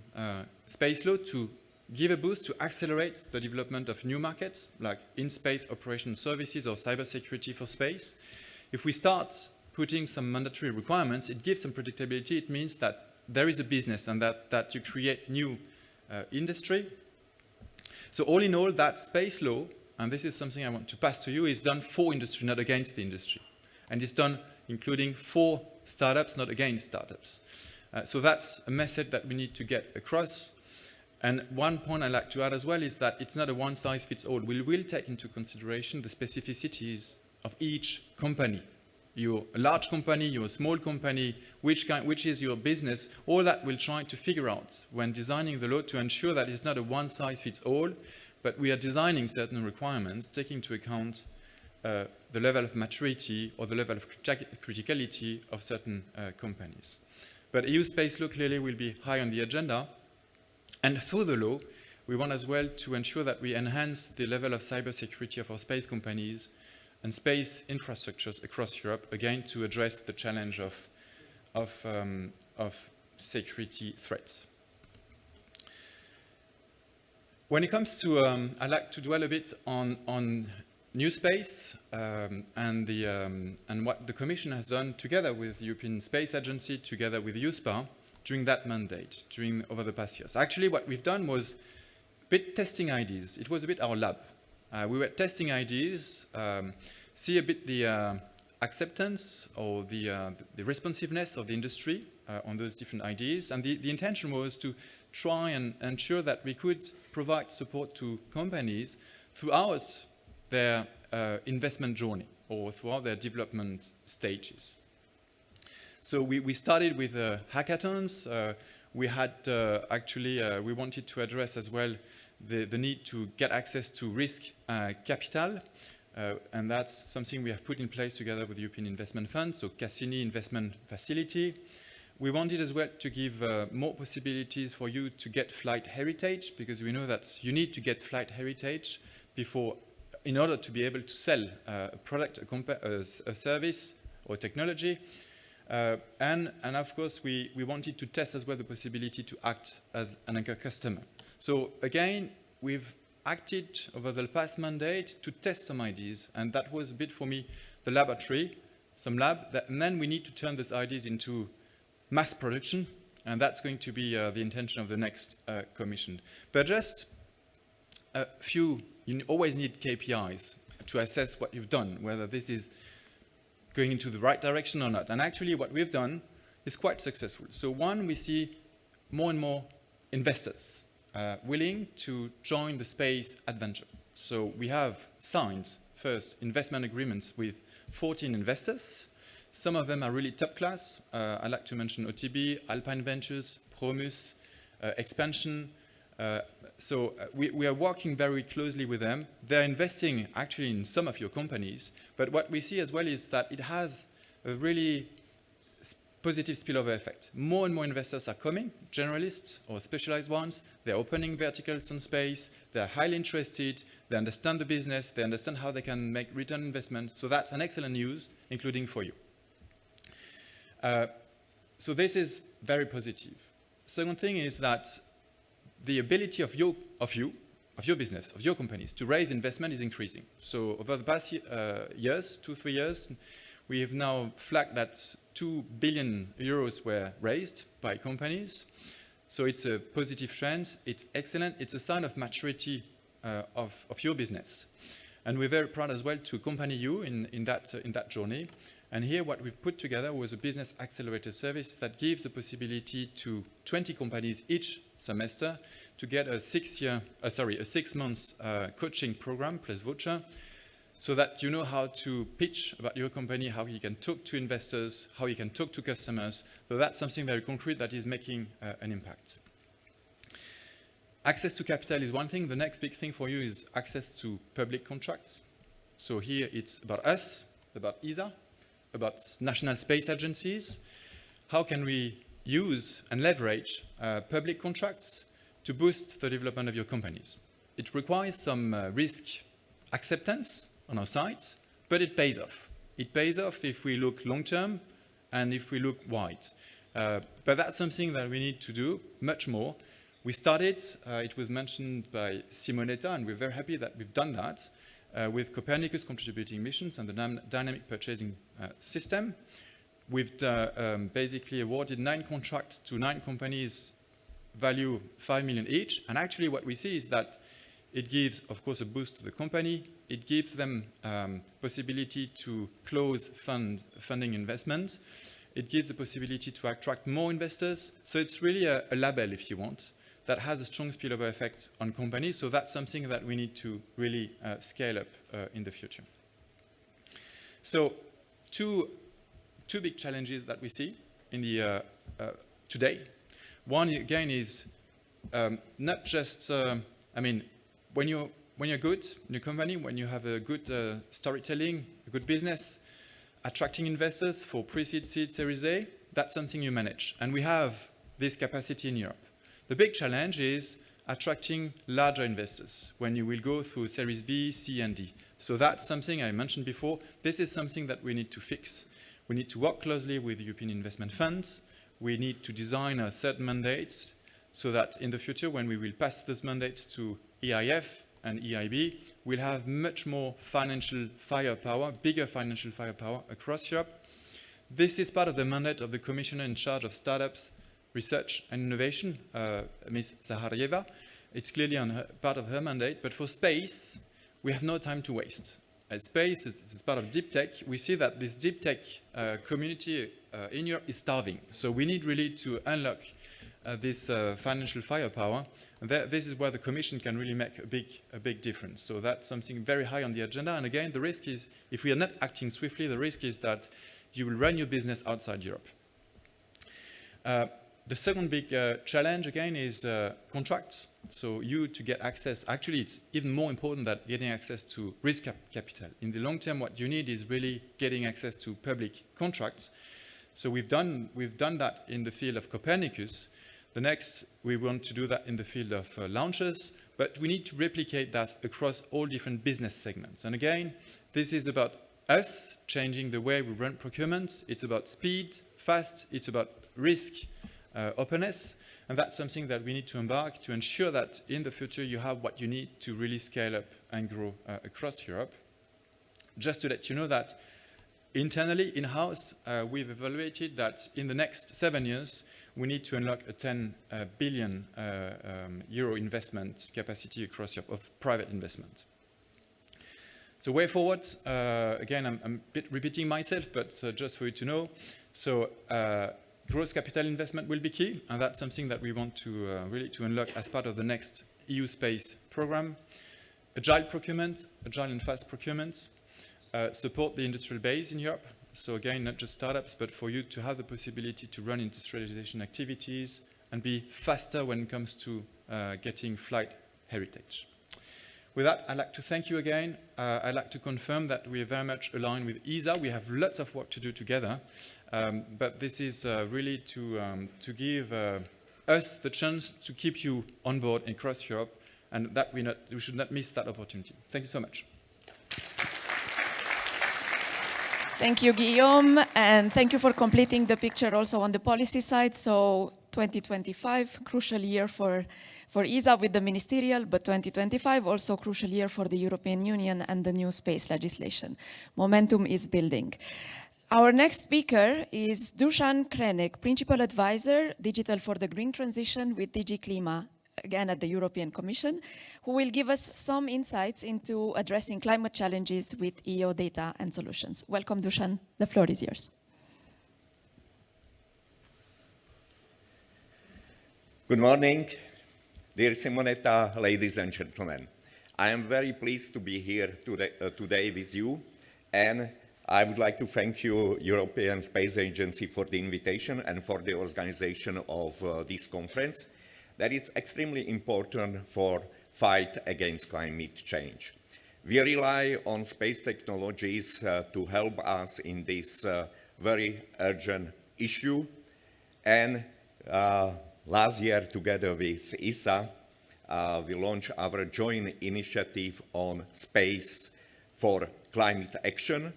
Space Law, to give a boost, to accelerate the development of new markets, like in-space operation services or cybersecurity for space. If we start putting some mandatory requirements, it gives some predictability. It means that there is a business and that you create new industry. So all in all, that space law, and this is something I want to pass to you, is done for industry, not against the industry. And it's done including for startups, not against startups. So that's a message that we need to get across. And one point I'd like to add as well is that it's not a one-size-fits-all. We will take into consideration the specificities of each company. You're a large company, you're a small company, which is your business, all that we'll try to figure out when designing the law to ensure that it's not a one-size-fits-all, but we are designing certain requirements, taking into account the level of maturity or the level of criticality of certain companies. But EU Space Law clearly will be high on the agenda. And through the law, we want as well to ensure that we enhance the level of cybersecurity of our space companies and space infrastructures across Europe, again, to address the challenge of security threats. When it comes to, I'd like to dwell a bit on new space and what the Commission has done together with the European Space Agency, together with USPA, during that mandate, over the past years. Actually, what we've done was a bit testing ideas. It was a bit our lab. We were testing ideas, see a bit the acceptance or the responsiveness of the industry on those different ideas. And the intention was to try and ensure that we could provide support to companies throughout their investment journey or throughout their development stages. So we started with hackathons. We had we wanted to address as well the need to get access to risk capital. And that's something we have put in place together with the European Investment Fund, so Cassini Investment Facility. We wanted as well to give more possibilities for you to get flight heritage, because we know that you need to get flight heritage in order to be able to sell a product, a service or technology. And of course, we wanted to test as well the possibility to act as an anchor customer. So again, we've acted over the past mandate to test some ideas, and that was a bit for me the laboratory, and then we need to turn those ideas into mass production, and that's going to be the intention of the next commission. But just a few, you always need KPIs to assess what you've done, whether this is going into the right direction or not. And actually what we've done is quite successful. So one, we see more and more investors willing to join the space adventure. So we have signed first investment agreements with 14 investors. Some of them are really top class. I'd like to mention OTB, Alpine Ventures, Promus, Expansion, We are working very closely with them. They're investing actually in some of your companies, but what we see as well is that it has a really positive spillover effect. More and more investors are coming, generalists or specialized ones. They're opening verticals on space. They're highly interested. They understand the business. They understand how they can make return investment. So that's an excellent news, including for you. So this is very positive. Second thing is that the ability of your business, of your companies to raise investment is increasing. So over the past years, 2-3 years, we have now flagged that 2 billion euros were raised by companies. So it's a positive trend. It's excellent. It's a sign of maturity of your business. And we're very proud as well to accompany you in that journey. And here what we've put together was a business accelerator service that gives the possibility to 20 companies each semester to get a 6 months coaching program plus voucher, so that you know how to pitch about your company, how you can talk to investors, how you can talk to customers. So that's something very concrete that is making an impact. Access to capital is one thing. The next big thing for you is access to public contracts. So here it's about us, about ESA, about national space agencies. How can we use and leverage public contracts to boost the development of your companies? It requires some risk acceptance on our side, but it pays off. It pays off if we look long-term and if we look wide. But that's something that we need to do much more. We started, it was mentioned by Simonetta, and we're very happy that we've done that with Copernicus contributing missions and the dynamic purchasing system. We've basically awarded 9 contracts to 9 companies, value 5 million each. And actually what we see is that it gives, of course, a boost to the company. It gives them possibility to close funding investment. It gives the possibility to attract more investors. So it's really a label, if you want, that has a strong spillover effect on companies. So that's something that we need to really scale up in the future. So two big challenges that we see in the today. One, again, is not just, when you're good in your company, when you have a good storytelling, a good business, attracting investors for pre-seed, seed, Series A, that's something you manage. And we have this capacity in Europe. The big challenge is attracting larger investors when you will go through Series B, C, and D. So that's something I mentioned before. This is something that we need to fix. We need to work closely with European investment funds. We need to design certain mandates so that in the future, when we will pass those mandates to EIF and EIB, we'll have much more financial firepower, bigger financial firepower across Europe. This is part of the mandate of the Commissioner in charge of startups, research and innovation, Ms. Zaharyeva. It's clearly part of her mandate, but for space, we have no time to waste. At space, it's part of deep tech. We see that this deep tech community in Europe is starving. So we need really to unlock this financial firepower. And this is where the Commission can really make a big difference. So that's something very high on the agenda. And again, the risk is, if we are not acting swiftly, the risk is that you will run your business outside Europe. The second big challenge, again, is contracts. So you to get access, actually, it's even more important than getting access to risk capital. In the long term, what you need is really getting access to public contracts. So we've done that in the field of Copernicus. The next, we want to do that in the field of launches, but we need to replicate that across all different business segments. And again, this is about us changing the way we run procurement. It's about speed, fast. It's about risk, openness. And that's something that we need to embark to ensure that in the future you have what you need to really scale up and grow across Europe. Just to let you know that internally, in-house, we've evaluated that in the next 7 years, we need to unlock a 10 billion euro investment capacity across Europe of private investment. So way forward, again, I'm a bit repeating myself, but just for you to know. So gross capital investment will be key, and that's something that we want to really to unlock as part of the next EU space program. Agile procurement, agile and fast procurement, support the industrial base in Europe. So again, not just startups, but for you to have the possibility to run industrialization activities and be faster when it comes to getting flight heritage. With that, I'd like to thank you again. I'd like to confirm that we are very much aligned with ESA. We have lots of work to do together, but this is really to give us the chance to keep you on board across Europe, and that we should not miss that opportunity. Thank you so much. Thank you, Guillaume, and thank you for completing the picture also on the policy side. So 2025, crucial year for ESA with the ministerial, but 2025 also crucial year for the European Union and the new space legislation. Momentum is building. Our next speaker is Dusan Krenek, Principal Advisor, Digital for the Green Transition with DG Klima, again at the European Commission, who will give us some insights into addressing climate challenges with EO data and solutions. Welcome, Dusan. The floor is yours. Good morning, dear Simonetta, ladies and gentlemen. I am very pleased to be here today with you, and I would like to thank you, European Space Agency, for the invitation and for the organization of this conference. That is extremely important for fight against climate change. We rely on space technologies to help us in this very urgent issue. And last year, together with ESA, we launched our joint initiative on space for climate action,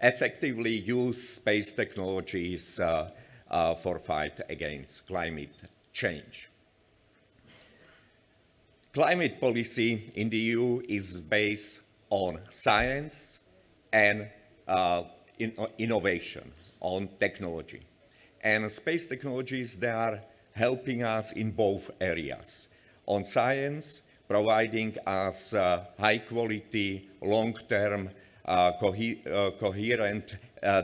effectively use space technologies for fight against climate change. Climate policy in the EU is based on science and innovation, on technology. And space technologies, they are helping us in both areas. On science, providing us high quality, long-term, coherent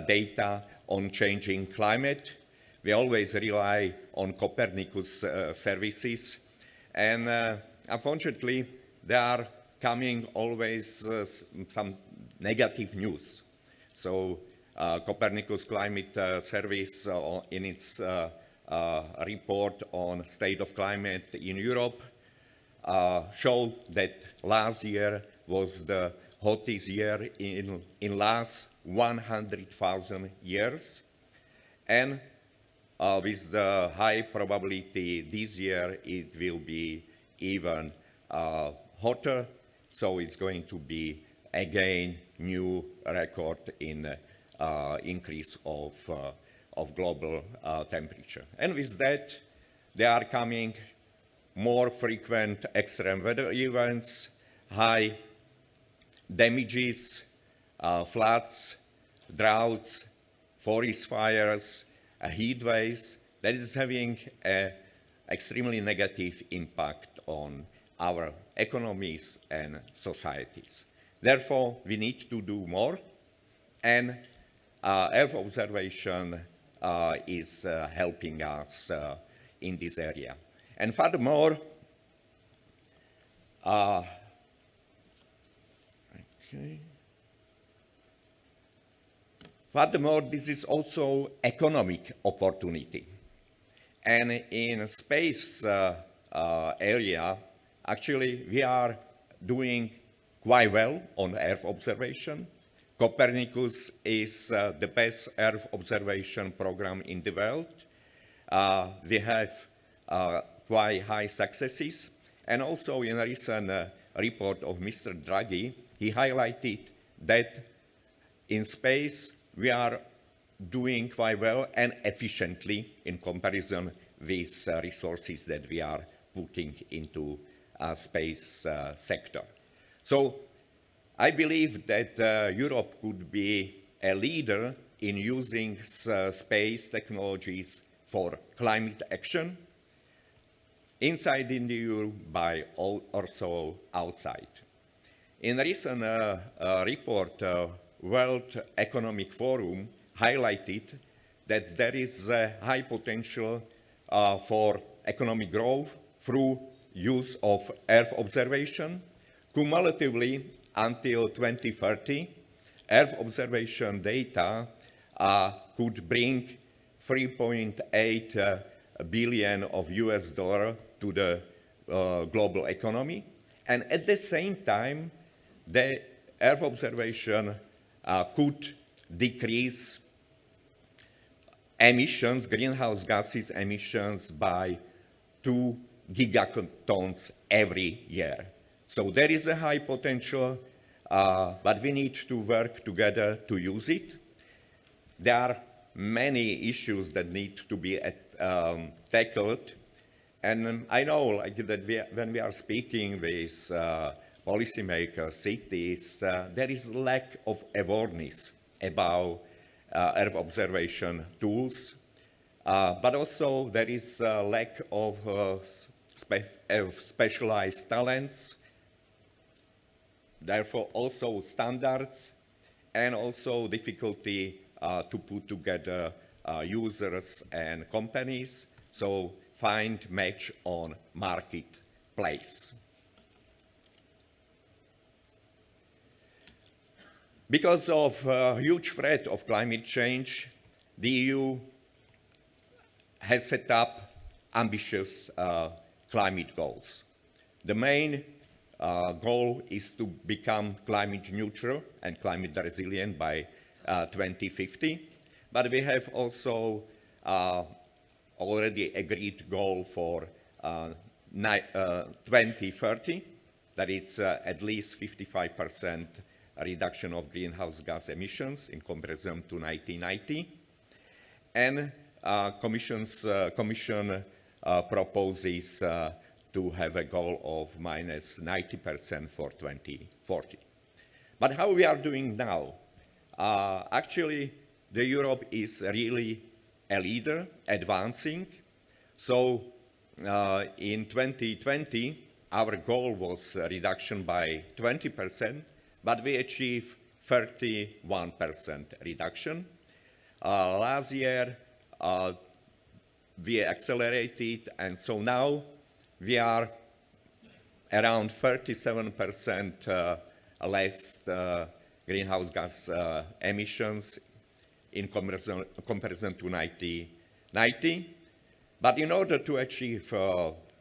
data on changing climate. We always rely on Copernicus services, and unfortunately, there are coming always some negative news. So Copernicus Climate Service in its report on state of climate in Europe showed that last year was the hottest year in last 100,000 years, and with the high probability this year it will be even hotter, so it's going to be again new record in increase of global temperature. And with that, there are coming more frequent extreme weather events, high damages, floods, droughts, forest fires, heat waves, that is having an extremely negative impact on our economies and societies. Therefore, we need to do more, and Earth observation is helping us in this area. And furthermore, Furthermore, this is also economic opportunity. And in space area, actually, we are doing quite well on Earth observation. Copernicus is the best Earth observation program in the world. We have quite high successes. And also in a recent report of Mr. Draghi, he highlighted that in space, we are doing quite well and efficiently in comparison with resources that we are putting into space sector. So I believe that Europe could be a leader in using space technologies for climate action, inside in the EU, but also outside. In a recent report, World Economic Forum highlighted that there is a high potential for economic growth through use of Earth observation. Cumulatively, until 2030, Earth observation data could bring 3.8 billion of US dollar to the global economy. And at the same time, the Earth observation could decrease emissions, greenhouse gases emissions, by 2 gigatons every year. So there is a high potential, but we need to work together to use it. There are many issues that need to be tackled. And I know like, that when we are speaking with policymakers, cities, there is lack of awareness about Earth observation tools, but also there is a lack of specialized talents, therefore also standards, and also difficulty to put together users and companies, so find match on marketplace. Because of huge threat of climate change, the EU has set up ambitious climate goals. The main goal is to become climate neutral and climate resilient by 2050, but we have also already agreed goal for 2030, that it's at least 55% reduction of greenhouse gas emissions in comparison to 1990. And Commission proposes to have a goal of minus 90% for 2040. But how we are doing now? Actually, the Europe is really a leader, advancing. So in 2020, our goal was a reduction by 20%, but we achieved 31% reduction. Last year, we accelerated, and so now we are around 37% less greenhouse gas emissions in comparison to 1990. But in order to achieve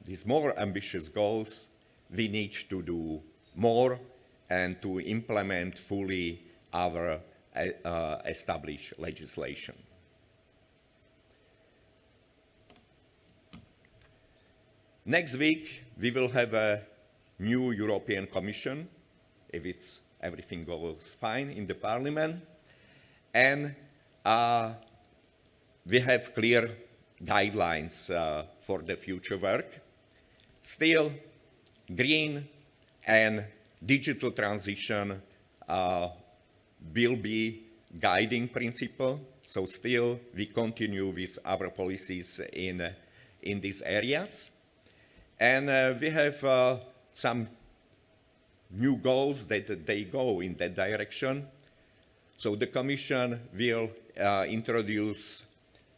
these more ambitious goals, we need to do more and to implement fully our established legislation. Next week, we will have a new European Commission, if everything goes fine in the Parliament. And we have clear guidelines for the future work. Still, green and digital transition will be guiding principle. So still, we continue with our policies in these areas. And we have some new goals that they go in that direction. So the Commission will introduce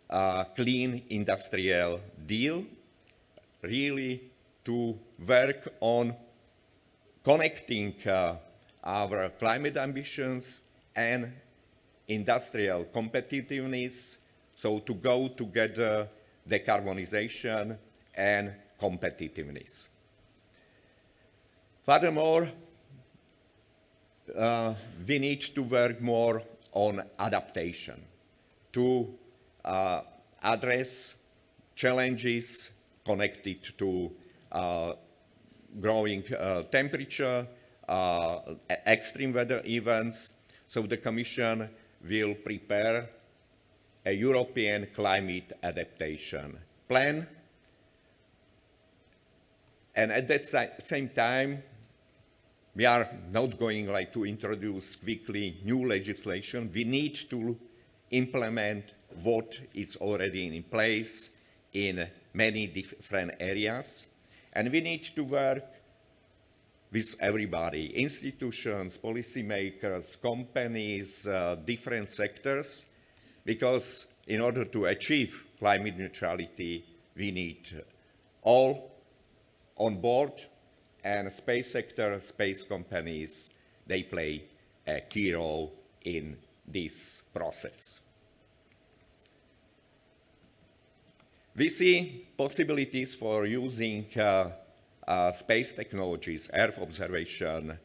a clean industrial deal, really to work on connecting our climate ambitions and industrial competitiveness, so to go together decarbonization and competitiveness. Furthermore, we need to work more on adaptation to address challenges connected to growing temperature, extreme weather events. So the Commission will prepare a European climate adaptation plan. And at the same time, we are not going to introduce quickly new legislation. We need to implement what is already in place in many different areas. And we need to work with everybody, institutions, policymakers, companies, different sectors, because in order to achieve climate neutrality, we need all on board, and space sector, space companies, they play a key role in this process. We see possibilities for using space technologies, Earth observation,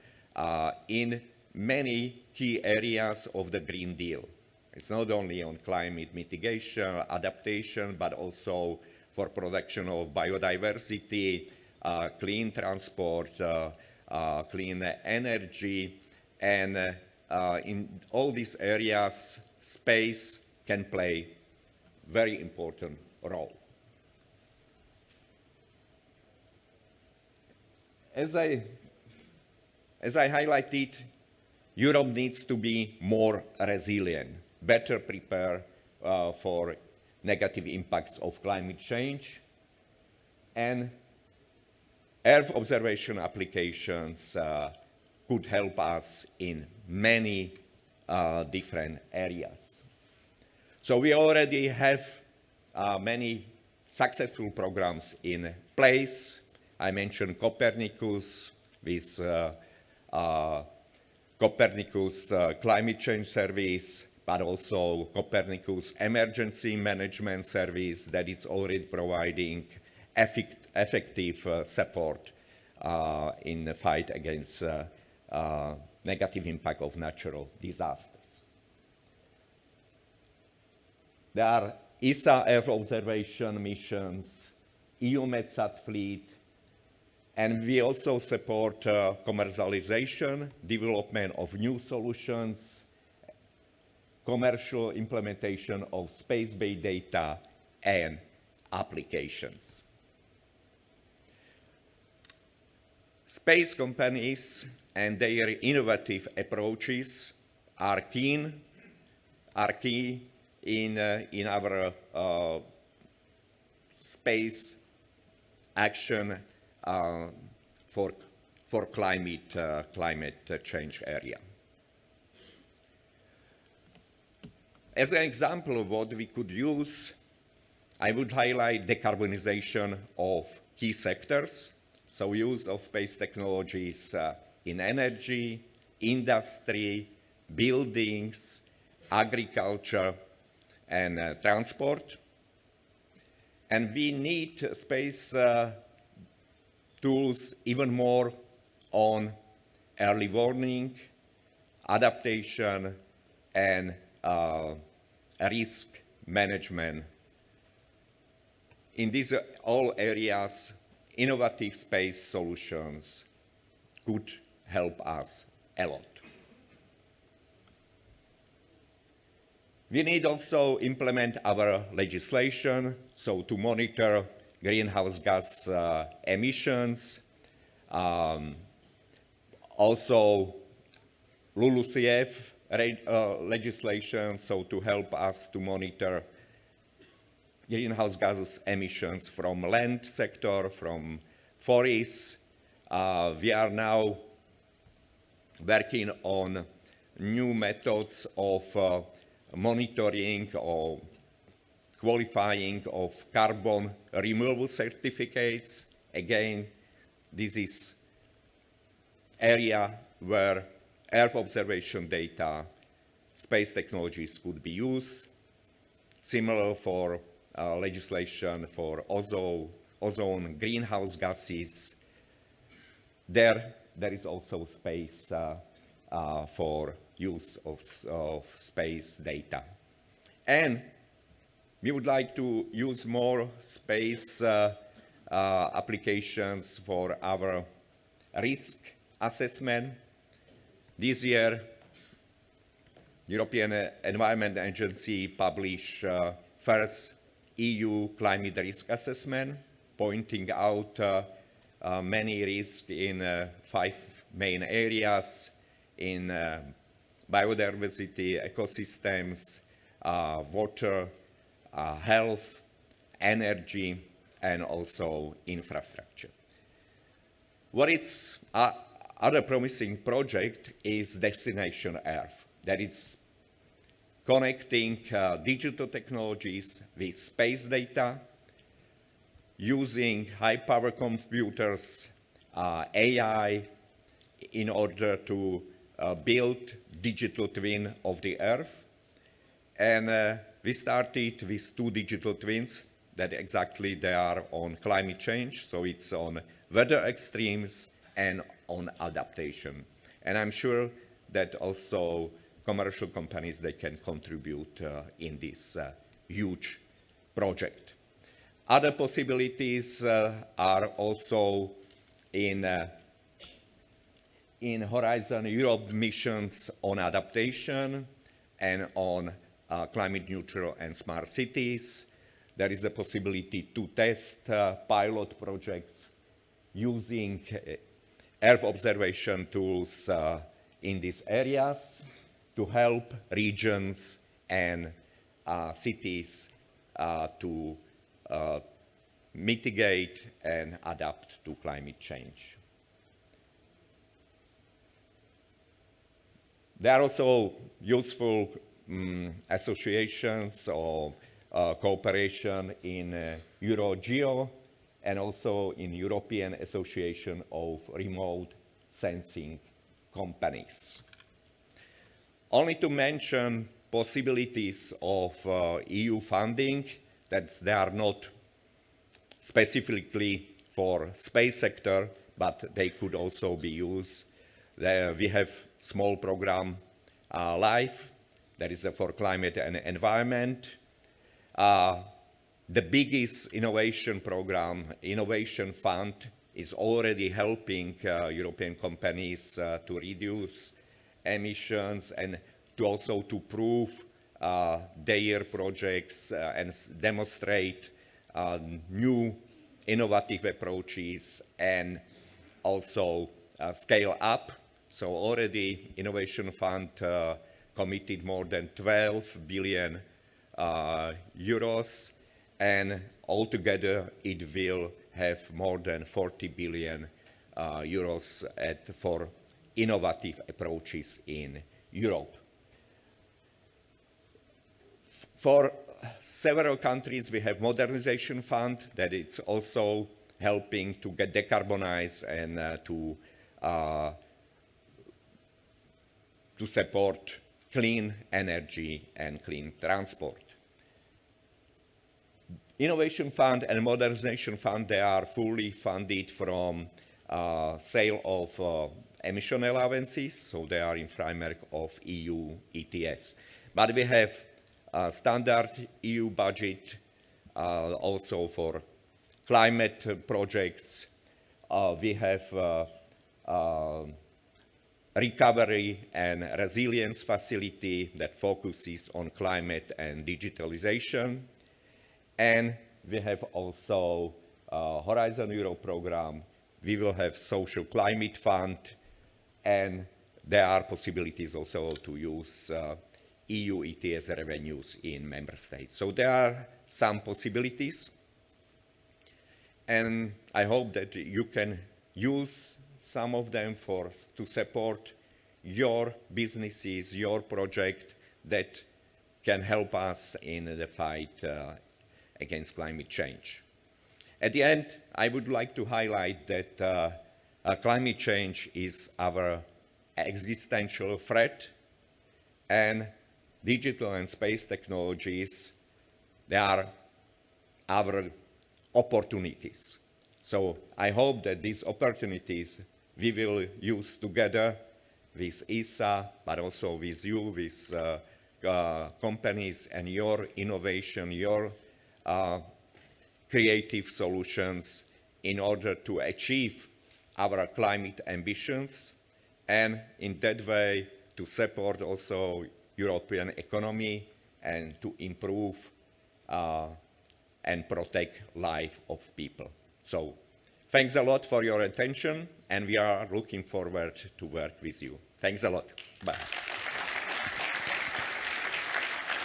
in many key areas of the Green Deal. It's not only on climate mitigation, adaptation, but also for production of biodiversity, clean transport, clean energy, and in all these areas, space can play a very important role. As I highlighted, Europe needs to be more resilient, better prepare for negative impacts of climate change, and Earth observation applications could help us in many different areas. So we already have many successful programs in place. I mentioned Copernicus with Copernicus Climate Change Service, but also Copernicus Emergency Management Service that is already providing effective support in the fight against negative impact of natural disasters. There are ESA Earth observation missions, EUMETSAT fleet, and we also support commercialization, development of new solutions, commercial implementation of space-based data and applications. Space companies and their innovative approaches are key in our space action for climate change area. As an example of what we could use, I would highlight decarbonization of key sectors, so use of space technologies in energy, industry, buildings, agriculture, and transport. And we need space tools even more on early warning, adaptation, and risk management. In these all areas, innovative space solutions could help us a lot. We need also implement our legislation, so to monitor greenhouse gas emissions, also LULUCF legislation, so to help us to monitor greenhouse gas emissions from land sector, from forests. We are now working on new methods of monitoring or qualifying of carbon removal certificates. Again, this is area where Earth observation data, space technologies could be used. Similar for legislation for ozone, greenhouse gases. There is also space for use of space data. And we would like to use more space applications for our risk assessment. This year, European Environment Agency published first EU climate risk assessment, pointing out many risks in 5 main areas, in biodiversity, ecosystems, water, health, energy, and also infrastructure. What is other promising project is Destination Earth, that is connecting digital technologies with space data, using high-power computers, AI, in order to build digital twin of the Earth. And we started with 2 digital twins that exactly they are on climate change, so it's on weather extremes and on adaptation. And I'm sure that also commercial companies, they can contribute in this huge project. Other possibilities are also in Horizon Europe missions on adaptation and on climate neutral and smart cities. There is a possibility to test pilot projects using Earth observation tools in these areas to help regions and cities to mitigate and adapt to climate change. There are also useful associations or cooperation in EuroGeo and also in European Association of Remote Sensing Companies. Only to mention possibilities of EU funding, that they are not specifically for space sector, but they could also be used. We have small program LIFE, that is for climate and environment. The biggest innovation program, Innovation Fund, is already helping European companies to reduce emissions and to also to prove their projects and demonstrate new innovative approaches and also scale up. So already Innovation Fund committed more than 12 billion euros, and altogether it will have more than 40 billion euros for innovative approaches in Europe. For several countries, we have Modernization Fund that it's also helping to get decarbonized and to support clean energy and clean transport. Innovation Fund and Modernization Fund, they are fully funded from sale of emission allowances, so they are in framework of EU ETS. But we have standard EU budget also for climate projects. We have recovery and resilience facility that focuses on climate and digitalization. And we have also Horizon Europe program. We will have Social Climate Fund, and there are possibilities also to use EU ETS revenues in member states. So there are some possibilities, and I hope that you can use some of them to support your businesses, your project that can help us in the fight against climate change. At the end, I would like to highlight that climate change is our existential threat, and digital and space technologies, they are our opportunities. So I hope that these opportunities we will use together with ESA, but also with you, with companies and your innovation, your creative solutions in order to achieve our climate ambitions, and in that way to support also European economy and to improve and protect life of people. So thanks a lot for your attention, and we are looking forward to work with you. Thanks a lot. Bye.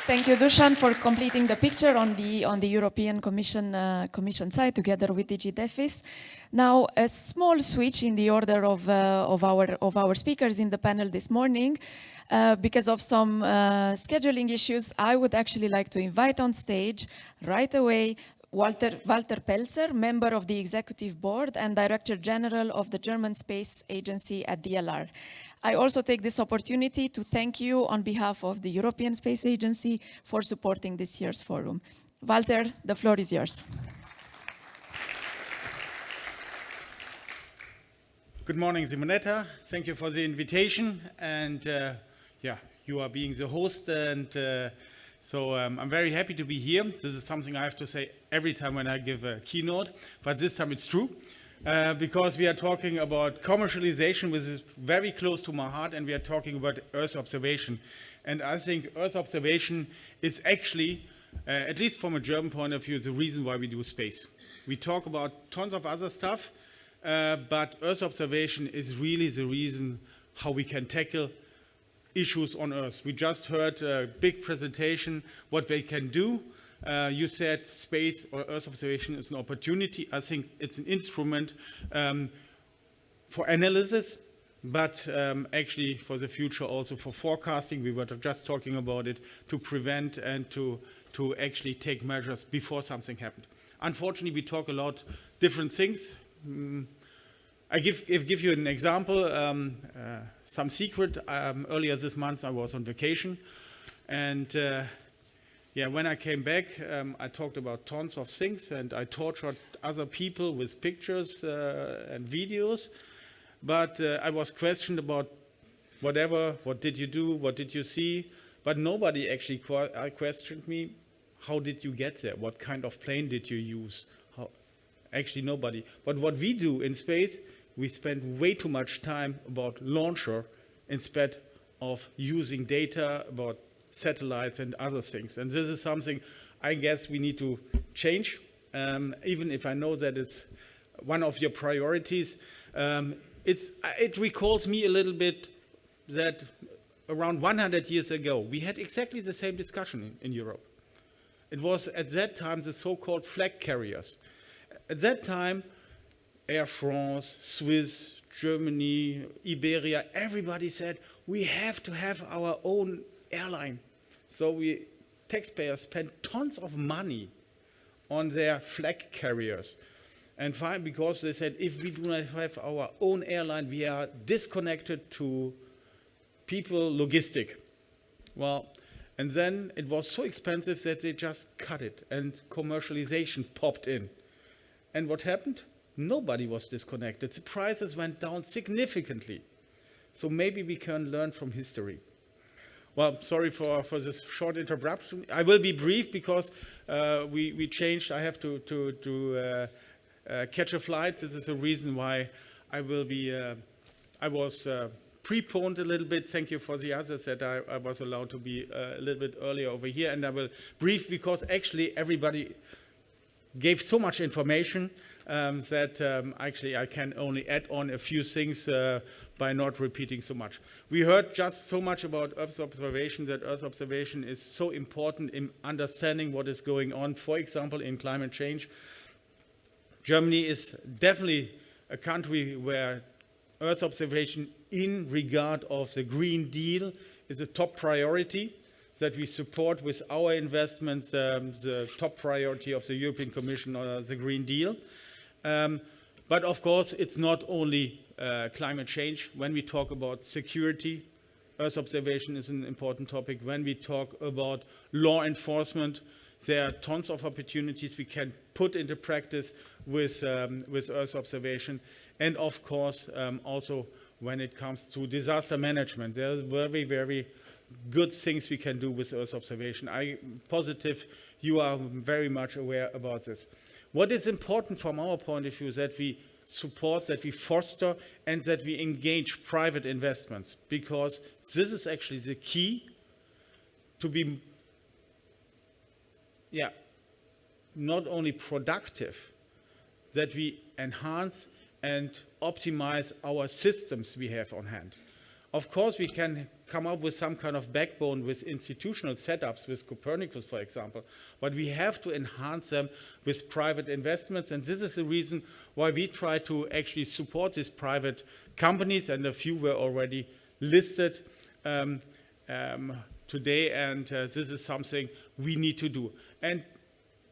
Thank you, Dusan, for completing the picture on the European Commission side together with DG DEFIS. Now, a small switch in the order of our speakers in the panel this morning. Because of some scheduling issues, I would actually like to invite on stage right away Walter Pelzer, member of the Executive Board and Director General of the German Space Agency at DLR. I also take this opportunity to thank you on behalf of the European Space Agency for supporting this year's forum. Walter, the floor is yours. Good morning, Simonetta. Thank you for the invitation. And yeah, you are being the host. And so I'm very happy to be here. This is something I have to say every time when I give a keynote, but this time it's true. Because we are talking about commercialization, which is very close to my heart, and we are talking about Earth observation. And I think Earth observation is actually, at least from a German point of view, the reason why we do space. We talk about tons of other stuff, but Earth observation is really the reason how we can tackle issues on Earth. We just heard a big presentation what they can do. You said space or Earth observation is an opportunity. I think it's an instrument for analysis, but actually for the future also for forecasting. We were just talking about it, to prevent and to actually take measures before something happened. Unfortunately, we talk a lot different things. I give you an example, some secret. Earlier this month I was on vacation, and yeah, when I came back, I talked about tons of things, and I tortured other people with pictures and videos. But I was questioned about whatever, what did you do, what did you see? But nobody actually questioned me, how did you get there? What kind of plane did you use? Actually, nobody. But what we do in space, we spend way too much time about launcher instead of using data about satellites and other things. And this is something I guess we need to change, even if I know that it's one of your priorities. It recalls me a little bit that around 100 years ago, we had exactly the same discussion in Europe. It was at that time the so-called flag carriers. At that time, Air France, Swiss, Germany, Iberia, everybody said, we have to have our own airline. So taxpayers spent tons of money on their flag carriers. And fine, because they said, if we do not have our own airline, we are disconnected to people logistic. Well, and then it was so expensive that they just cut it, and commercialization popped in. And what happened? Nobody was disconnected. The prices went down significantly. So maybe we can learn from history. Well, sorry for this short interruption. I will be brief because we changed. I have to catch a flight. This is the reason why I will be. I was preponed a little bit. Thank you for the others that I was allowed to be a little bit earlier over here. And I will brief because actually everybody gave so much information that actually I can only add on a few things by not repeating so much. We heard just so much about Earth observation, that Earth observation is so important in understanding what is going on, for example, in climate change. Germany is definitely a country where Earth observation in regard of the Green Deal is a top priority that we support with our investments, the top priority of the European Commission on the Green Deal. But of course, it's not only climate change. When we talk about security, Earth observation is an important topic. When we talk about law enforcement, there are tons of opportunities we can put into practice with Earth observation. And of course, also when it comes to disaster management, there are very, very good things we can do with Earth observation. I'm positive you are very much aware about this. What is important from our point of view is that we support, that we foster, and that we engage private investments, because this is actually the key to be not only productive, that we enhance and optimize our systems we have on hand. Of course, we can come up with some kind of backbone with institutional setups, with Copernicus, for example, but we have to enhance them with private investments, and this is the reason why we try to actually support these private companies, and a few were already listed today, and this is something we need to do. And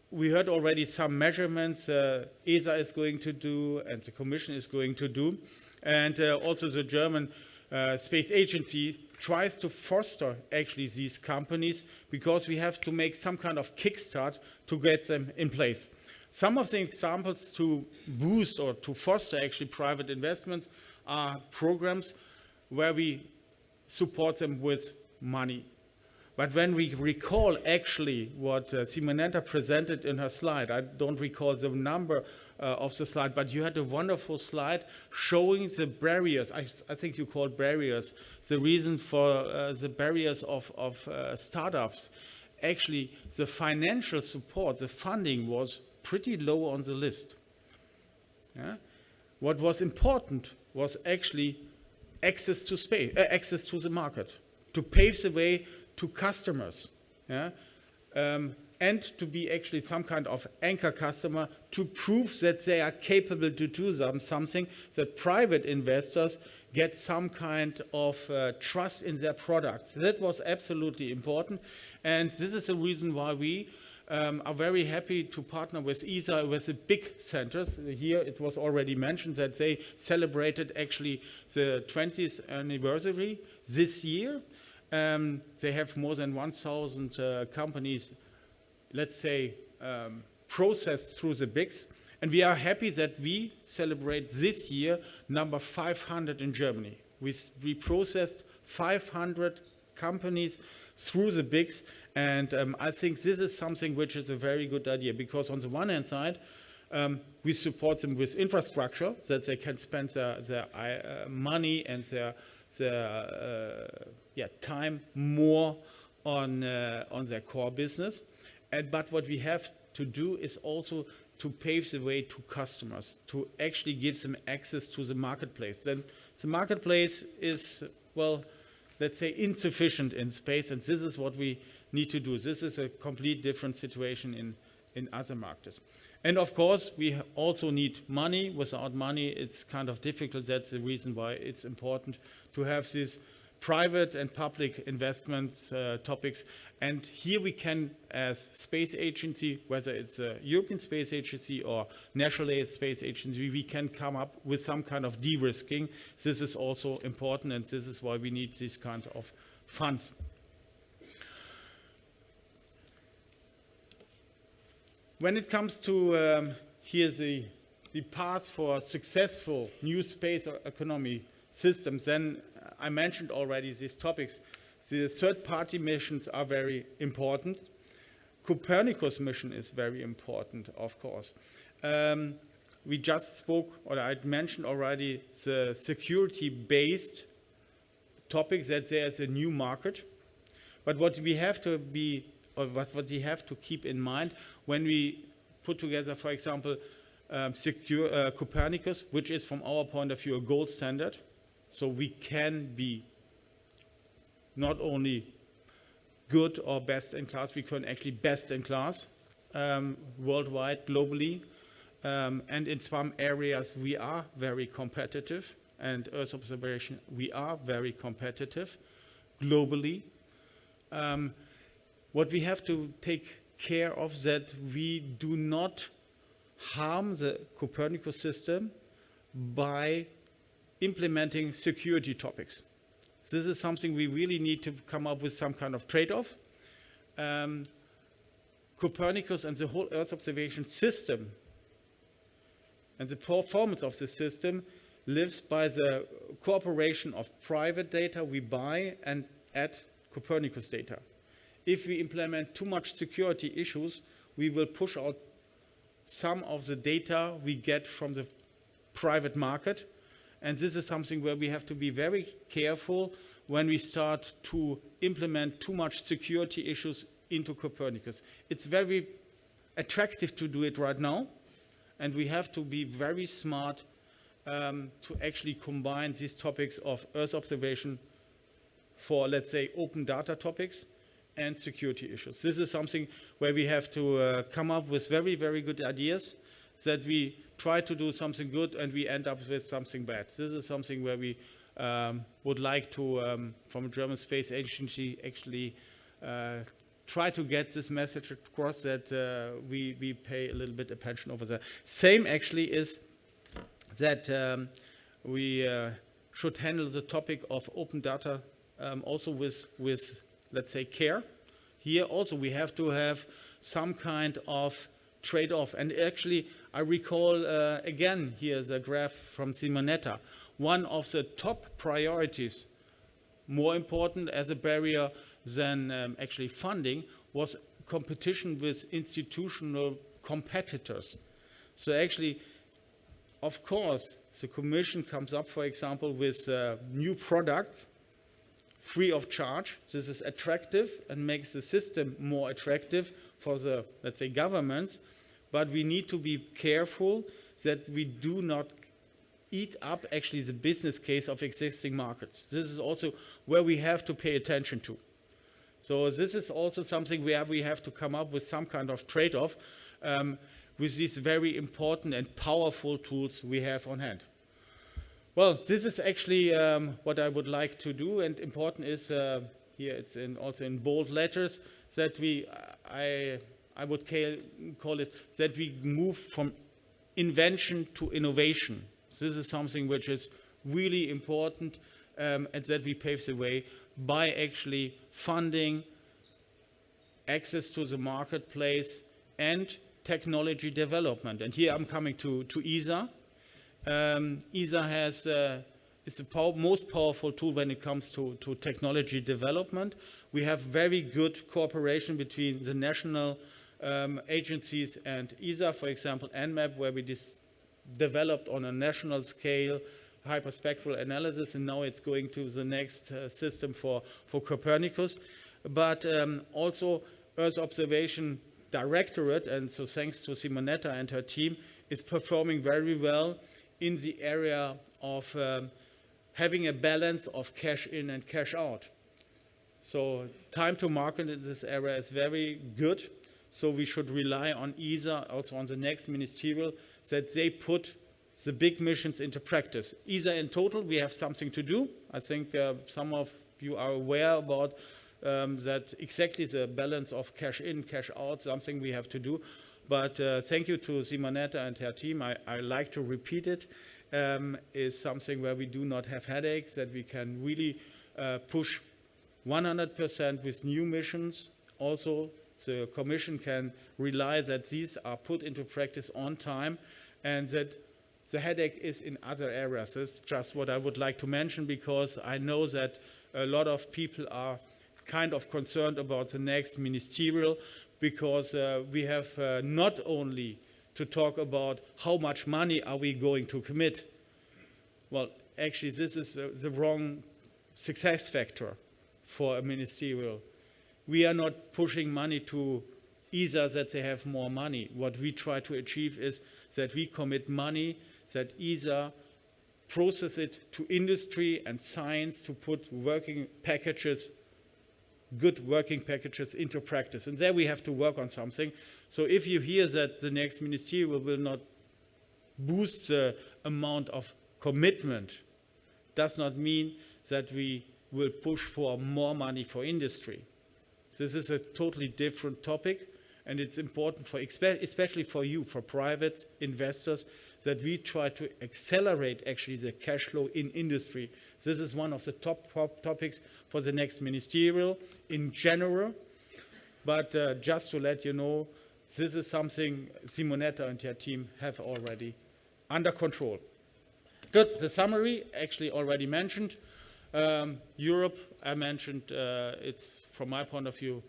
we heard already some measurements ESA is going to do, and the Commission is going to do, and also the German Space Agency tries to foster actually these companies, because we have to make some kind of kickstart to get them in place. Some of the examples to boost or to foster actually private investments are programs where we support them with money. But when we recall actually what Simonetta presented in her slide, I don't recall the number of the slide, but you had a wonderful slide showing the barriers. I think you called barriers, the reason for the barriers of startups. Actually, the financial support, the funding was pretty low on the list. Yeah? What was important was actually access to space, access to the market, to pave the way to customers, yeah? And to be actually some kind of anchor customer to prove that they are capable to do something, that private investors get some kind of trust in their product. That was absolutely important, and this is the reason why we are very happy to partner with ESA, with the big centers. Here it was already mentioned that they celebrated actually the 20th anniversary this year. They have more than 1,000 companies, let's say, processed through the BICs. And we are happy that we celebrate this year number 500 in Germany. We processed 500 companies through the BICs. And I think this is something which is a very good idea, because on the one hand side, we support them with infrastructure, that they can spend their money and their time more on their core business. But what we have to do is also to pave the way to customers, to actually give them access to the marketplace. Then the marketplace is, well, let's say, insufficient in space, and this is what we need to do. This is a complete different situation in other markets. And of course, we also need money. Without money, it's kind of difficult. That's the reason why it's important to have these private and public investment topics. And here we can, as space agency, whether it's a European Space Agency or national space agency, we can come up with some kind of de-risking. This is also important, and this is why we need this kind of funds. When it comes to here's the path for successful new space or economy systems, then I mentioned already these topics. The third-party missions are very important. Copernicus mission is very important, of course. We just spoke, or I mentioned already, the security-based topics, that there's a new market. But what we have to be, or what we have to keep in mind when we put together, for example, Copernicus, which is from our point of view a gold standard. So we can be not only good or best in class, we can actually best in class worldwide, globally. And in some areas we are very competitive, and Earth observation, we are very competitive globally. What we have to take care of, that we do not harm the Copernicus system by implementing security topics. This is something we really need to come up with some kind of trade-off. Copernicus and the whole Earth observation system and the performance of the system lives by the cooperation of private data we buy and add Copernicus data. If we implement too much security issues, we will push out some of the data we get from the private market. And this is something where we have to be very careful when we start to implement too much security issues into Copernicus. It's very attractive to do it right now, and we have to be very smart to actually combine these topics of Earth observation for, let's say, open data topics and security issues. This is something where we have to come up with very, very good ideas, that we try to do something good and we end up with something bad. This is something where we would like to, from a German space agency, actually try to get this message across, that we pay a little bit attention over there. Same actually is that we should handle the topic of open data also with, let's say, care. Here also we have to have some kind of trade-off. And actually, I recall again, here's a graph from Simonetta. One of the top priorities, more important as a barrier than actually funding, was competition with institutional competitors. So actually, of course, the Commission comes up, for example, with new products free of charge. This is attractive and makes the system more attractive for the, let's say, governments. But we need to be careful that we do not eat up actually the business case of existing markets. This is also where we have to pay attention to. So this is also something where we have to come up with some kind of trade-off with these very important and powerful tools we have on hand. Well, this is actually what I would like to do, and important is here it's also in bold letters that I would call it that we move from invention to innovation. This is something which is really important, and that we pave the way by actually funding, access to the marketplace, and technology development. And here I'm coming to ESA. ESA is the most powerful tool when it comes to technology development. We have very good cooperation between the national agencies and ESA, for example, NMAP, where we developed on a national scale hyperspectral analysis, and now it's going to the next system for Copernicus. But also Earth Observation Directorate, and so thanks to Simonetta and her team, is performing very well in the area of having a balance of cash in and cash out. So time to market in this area is very good. So we should rely on ESA, also on the next ministerial, that they put the big missions into practice. ESA in total, we have something to do. I think some of you are aware about that exactly the balance of cash in, cash out, something we have to do. But thank you to Simonetta and her team. I like to repeat it. Is something where we do not have headaches, that we can really push 100% with new missions. Also, the Commission can rely that these are put into practice on time, and that the headache is in other areas. That's just what I would like to mention, because I know that a lot of people are kind of concerned about the next ministerial, because we have not only to talk about how much money are we going to commit. Well, actually, this is the wrong success factor for a ministerial. We are not pushing money to ESA that they have more money. What we try to achieve is that we commit money, that ESA process it to industry and science to put working packages, good working packages into practice. And there we have to work on something. So if you hear that the next ministerial will not boost the amount of commitment, does not mean that we will push for more money for industry. This is a totally different topic, and it's important for, especially for you, for private investors, that we try to accelerate actually the cash flow in industry. This is one of the top topics for the next ministerial in general. But just to let you know, this is something Simonetta and her team have already under control. Good, the summary actually already mentioned. Europe, I mentioned, it's from my point of view,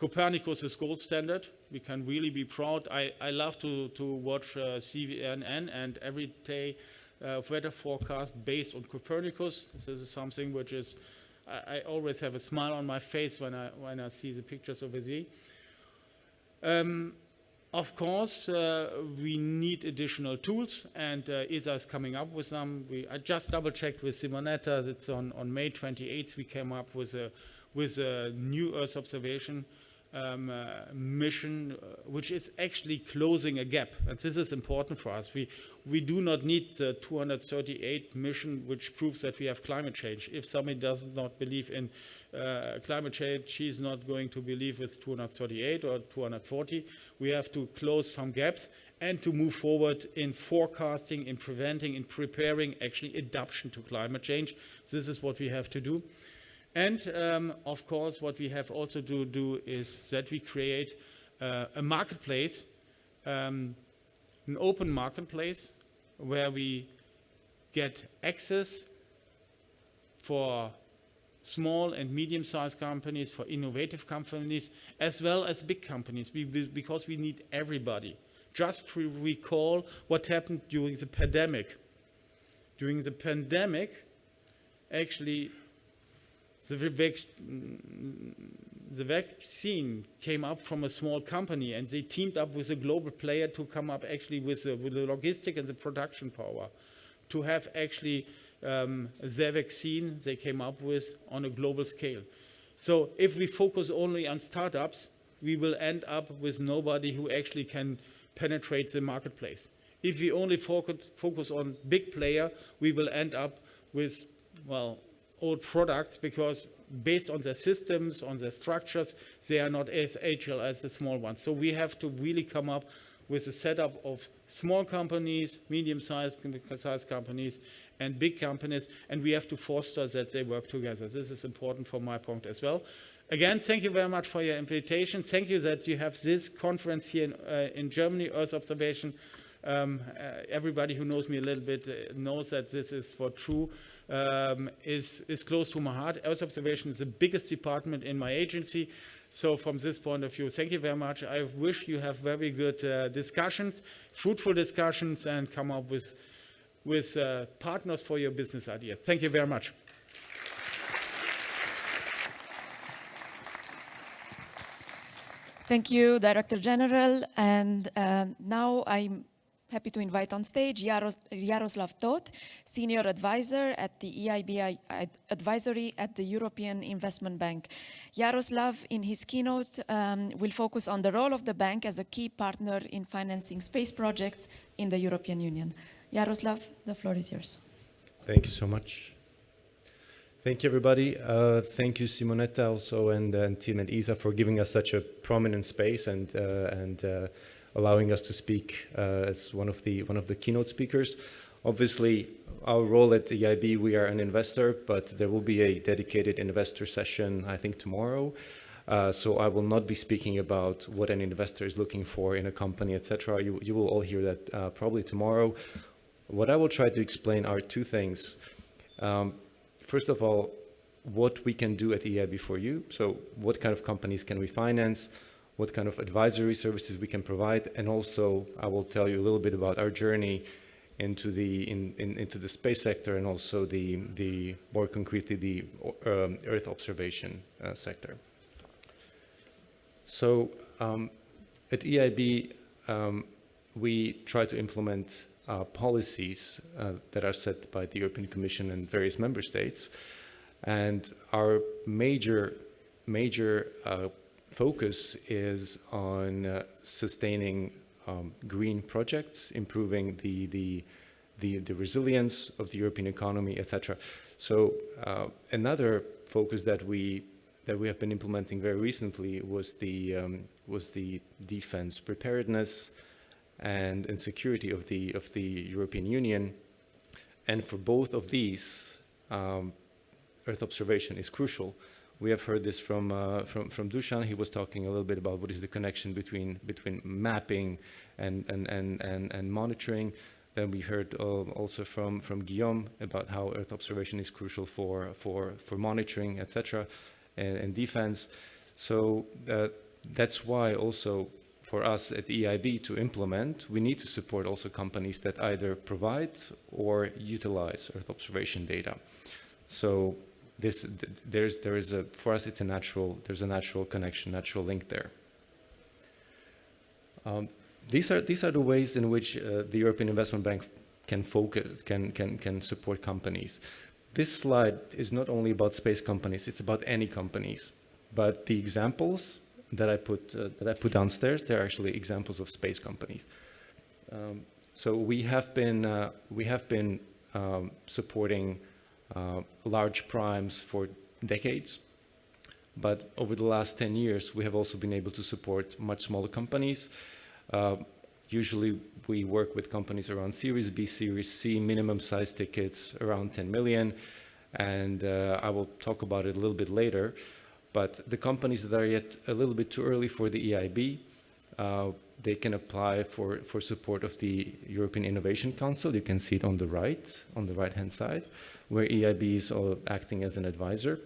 Copernicus is gold standard. We can really be proud. I love to watch CNN and every day weather forecast based on Copernicus. This is something which is, I always have a smile on my face when I see the pictures over there. Of course, we need additional tools, and ESA is coming up with them. I just double-checked with Simonetta. It's on May 28th. We came up with a new Earth observation mission, which is actually closing a gap. And this is important for us. We do not need the 238 mission, which proves that we have climate change. If somebody does not believe in climate change, she's not going to believe with 238 or 240. We have to close some gaps and to move forward in forecasting, in preventing, in preparing actually adaptation to climate change. This is what we have to do. And of course, what we have also to do is that we create a marketplace, an open marketplace, where we get access for small and medium-sized companies, for innovative companies, as well as big companies, because we need everybody. Just to recall what happened during the pandemic. During the pandemic, actually, the vaccine came up from a small company, and they teamed up with a global player to come up actually with the logistic and the production power to have actually the vaccine they came up with on a global scale. So if we focus only on startups, we will end up with nobody who actually can penetrate the marketplace. If we only focus on big player, we will end up with, well, old products, because based on their systems, on their structures, they are not as agile as the small ones. So we have to really come up with a setup of small companies, medium-sized companies, and big companies, and we have to foster that they work together. This is important from my point as well. Again, thank you very much for your invitation. Thank you that you have this conference here in Germany, Earth Observation. Everybody who knows me a little bit knows that this is for true, is close to my heart. Earth Observation is the biggest department in my agency. So from this point of view, thank you very much. I wish you have very good discussions, fruitful discussions, and come up with partners for your business ideas. Thank you very much. Thank you, Director General. And now I'm happy to invite on stage Jaroslav Todt, Senior Advisor at the EIB Advisory at the European Investment Bank. Jaroslav, in his keynote, will focus on the role of the bank as a key partner in financing space projects in the European Union. Jaroslav, the floor is yours. Thank you so much. Thank you, everybody. Thank you, Simonetta, also, and team at ESA for giving us such a prominent space and allowing us to speak as one of the keynote speakers. Obviously, our role at the EIB, we are an investor, but there will be a dedicated investor session, I think, tomorrow. So I will not be speaking about what an investor is looking for in a company, etc. You will all hear that probably tomorrow. What I will try to explain are two things. First of all, what we can do at EIB for you. So what kind of companies can we finance? What kind of advisory services we can provide? And also, I will tell you a little bit about our journey into the space sector, and also the more concretely the Earth observation sector. So at EIB, we try to implement policies that are set by the European Commission and various member states, and our major focus is on sustaining green projects, improving the resilience of the European economy, etc. So another focus that we have been implementing very recently was the defense preparedness and security of the European Union. And for both of these, Earth observation is crucial. We have heard this from Dusan. He was talking a little bit about what is the connection between mapping and monitoring. Then we heard also from Guillaume about how Earth observation is crucial for monitoring, etc., and defense. So that's why also for us at EIB to implement, we need to support also companies that either provide or utilize Earth observation data. So for us, there's a natural connection, natural link there. These are the ways in which the European Investment Bank can support companies. This slide is not only about space companies, it's about any companies. But the examples that I put downstairs, they're actually examples of space companies. So we have been supporting large primes for decades, but over the last 10 years, we have also been able to support much smaller companies. Usually we work with companies around Series B, Series C, minimum size tickets around 10 million. And I will talk about it a little bit later. But the companies that are yet a little bit too early for the EIB, they can apply for support of the European Innovation Council. You can see it on the right-hand side, where EIB is acting as an advisor.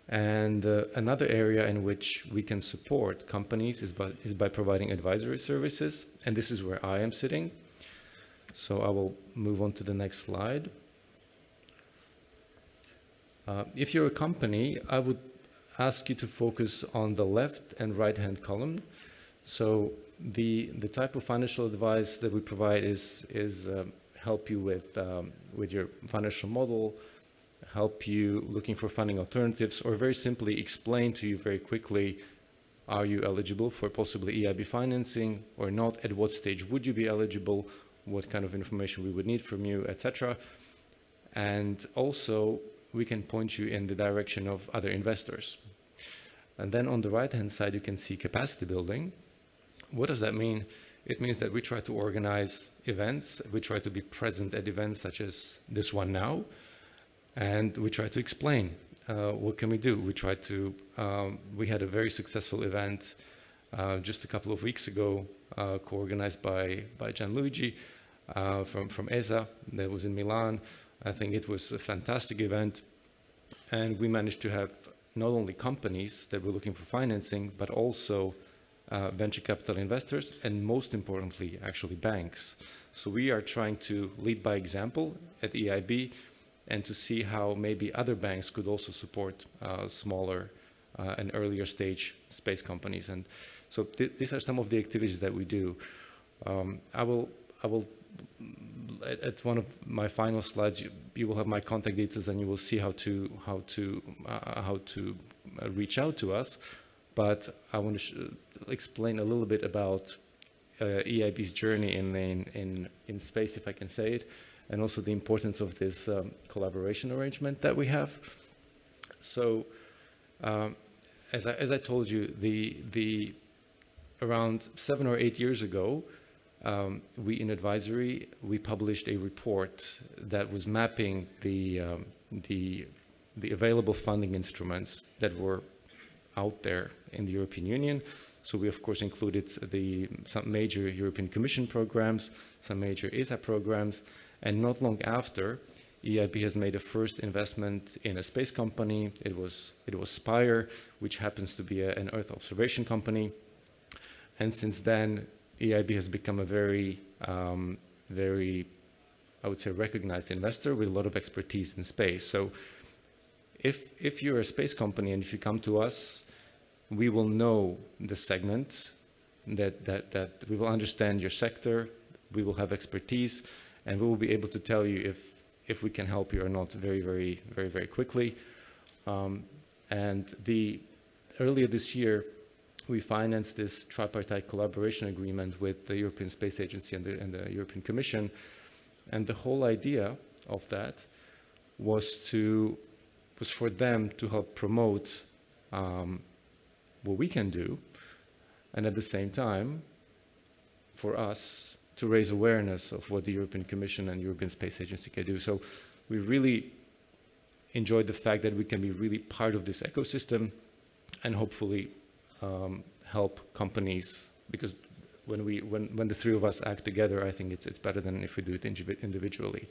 And another area in which we can support companies is by providing advisory services. And this is where I am sitting. So I will move on to the next slide. If you're a company, I would ask you to focus on the left and right-hand column. So the type of financial advice that we provide is help you with your financial model, help you looking for funding alternatives, or very simply explain to you very quickly, are you eligible for possibly EIB financing or not? At what stage would you be eligible? What kind of information we would need from you, etc. And also, we can point you in the direction of other investors. And then on the right-hand side, you can see capacity building. What does that mean? It means that we try to organize events. We try to be present at events such as this one now. And we try to explain what can we do. We had a very successful event just a couple of weeks ago, co-organized by Gianluigi from ESA, that was in Milan. I think it was a fantastic event. And we managed to have not only companies that were looking for financing, but also venture capital investors, and most importantly, actually banks. So we are trying to lead by example at EIB, and to see how maybe other banks could also support smaller and earlier stage space companies. And so these are some of the activities that we do. I will at one of my final slides, you will have my contact details, and you will see how to reach out to us. But I want to explain a little bit about EIB's journey in space, if I can say it, and also the importance of this collaboration arrangement that we have. So, as I told you, the around 7 or 8 years ago, we in advisory, we published a report that was mapping the available funding instruments that were out there in the European Union. So we of course included some major European Commission programs, some major ESA programs, and not long after, EIB has made a first investment in a space company. It was Spire, which happens to be an Earth observation company. And since then, EIB has become a very, I would say, recognized investor with a lot of expertise in space. So if you're a space company and if you come to us, we will know the segment, that we will understand your sector, we will have expertise, and we will be able to tell you if we can help you or not very quickly. And earlier this year, we financed this tripartite collaboration agreement with the European Space Agency and the European Commission. And the whole idea of that was for them to help promote what we can do, and at the same time, for us to raise awareness of what the European Commission and European Space Agency can do. So we really enjoyed the fact that we can be really part of this ecosystem and hopefully help companies, because when the three of us act together, I think it's better than if we do it individually.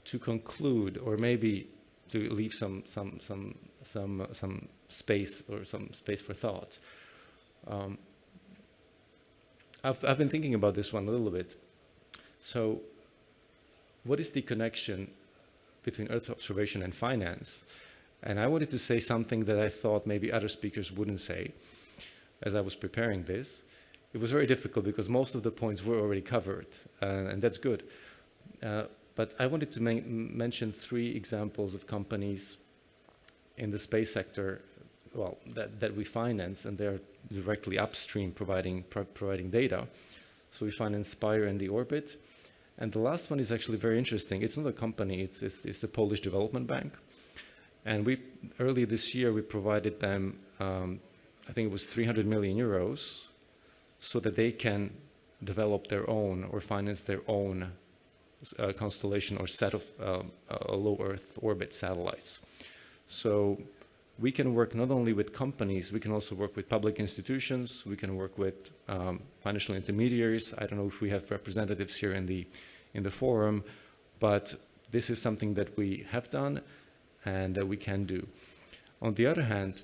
To conclude, or maybe to leave some space or some space for thought, I've been thinking about this one a little bit. So, what is the connection between Earth observation and finance? And I wanted to say something that I thought maybe other speakers wouldn't say. As I was preparing this, it was very difficult because most of the points were already covered, and that's good. But I wanted to mention 3 examples of companies in the space sector, well, that we finance, and they're directly upstream providing data. So we finance Spire and the Orbit. And the last one is actually very interesting. It's not a company, it's the Polish Development Bank. And early this year, we provided them, I think it was 300 million euros, so that they can develop their own or finance their own constellation or set of low Earth orbit satellites. So we can work not only with companies, we can also work with public institutions, we can work with financial intermediaries. I don't know if we have representatives here in the forum, but this is something that we have done and that we can do. On the other hand,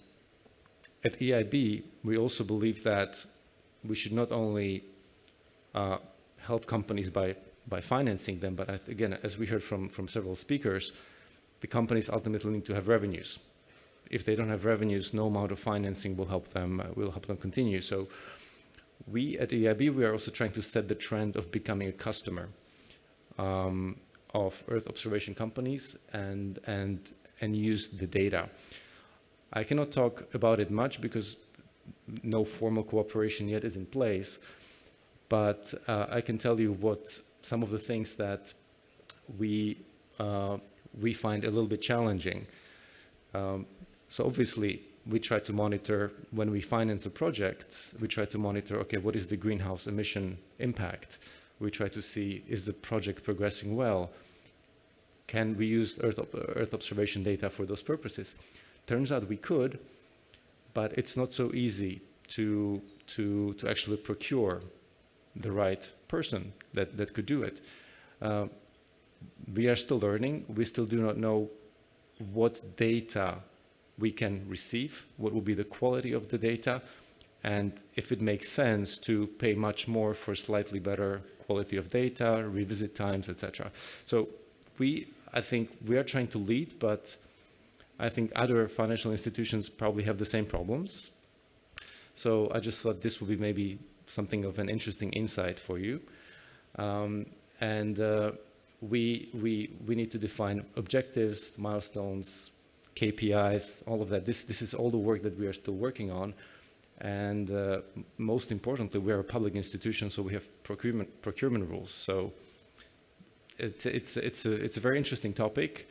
at EIB, we also believe that we should not only help companies by financing them, but again, as we heard from several speakers, the companies ultimately need to have revenues. If they don't have revenues, no amount of financing will help them continue. So we at EIB, we are also trying to set the trend of becoming a customer of Earth observation companies and use the data. I cannot talk about it much because no formal cooperation yet is in place, but I can tell you what some of the things that we find a little bit challenging. So obviously, we try to monitor, when we finance a project, we try to monitor, okay, what is the greenhouse emission impact? We try to see, is the project progressing well? Can we use Earth observation data for those purposes? Turns out we could, but it's not so easy to actually procure the right person that could do it. We are still learning. We still do not know what data we can receive, what will be the quality of the data, and if it makes sense to pay much more for slightly better quality of data, revisit times, etc. So I think we are trying to lead, but I think other financial institutions probably have the same problems. So I just thought this would be maybe something of an interesting insight for you. We need to define objectives, milestones, KPIs, all of that. This is all the work that we are still working on. And most importantly, we are a public institution, so we have procurement rules. So it's a very interesting topic,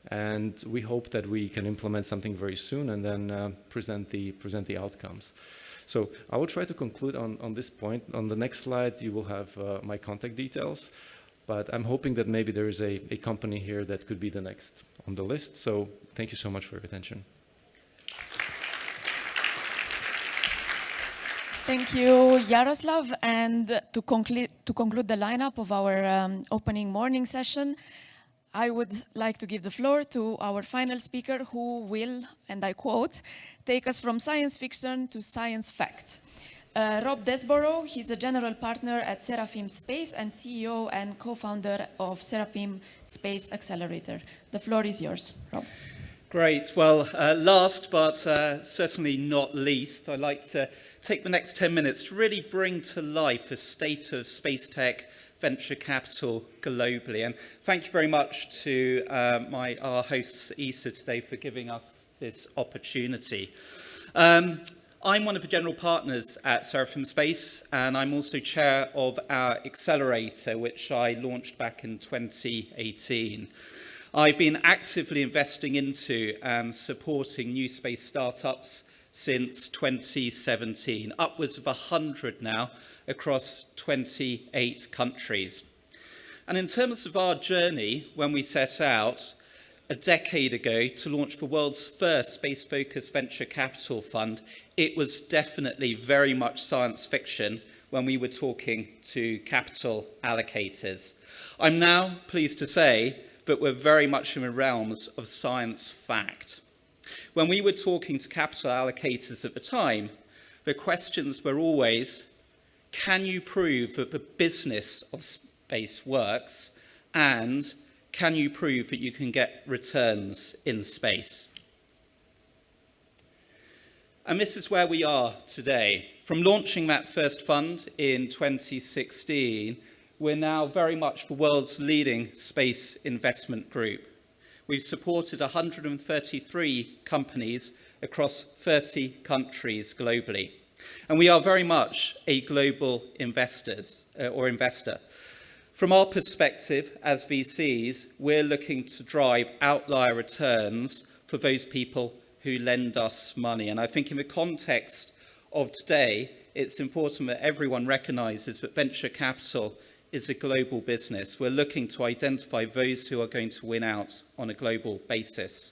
and we hope that we can implement something very soon and then present the outcomes. So I will try to conclude on this point. On the next slide, you will have my contact details, but I'm hoping that maybe there is a company here that could be the next on the list. So thank you so much for your attention. Thank you, Jaroslav. And to conclude the lineup of our opening morning session, I would like to give the floor to our final speaker, who will, and I quote, take us from science fiction to science fact. Rob Desborough, he's a general partner at Seraphim Space and CEO and co-founder of Seraphim Space Accelerator. The floor is yours, Rob. Great. Well, last but certainly not least, I'd like to take the next 10 minutes to really bring to life a state of space tech venture capital globally. And thank you very much to our hosts, ESA, today for giving us this opportunity. I'm one of the general partners at Seraphim Space, and I'm also chair of our accelerator, which I launched back in 2018. I've been actively investing into and supporting new space startups since 2017, upwards of 100 now across 28 countries. And in terms of our journey, when we set out a decade ago to launch the world's first space-focused venture capital fund, it was definitely very much science fiction when we were talking to capital allocators. I'm now pleased to say that we're very much in the realms of science fact. When we were talking to capital allocators at the time, the questions were always, can you prove that the business of space works, and can you prove that you can get returns in space? And this is where we are today. From launching that first fund in 2016, we're now very much the world's leading space investment group. We've supported 133 companies across 30 countries globally. And we are very much a global investor. From our perspective as VCs, we're looking to drive outlier returns for those people who lend us money. And I think in the context of today, it's important that everyone recognises that venture capital is a global business. We're looking to identify those who are going to win out on a global basis.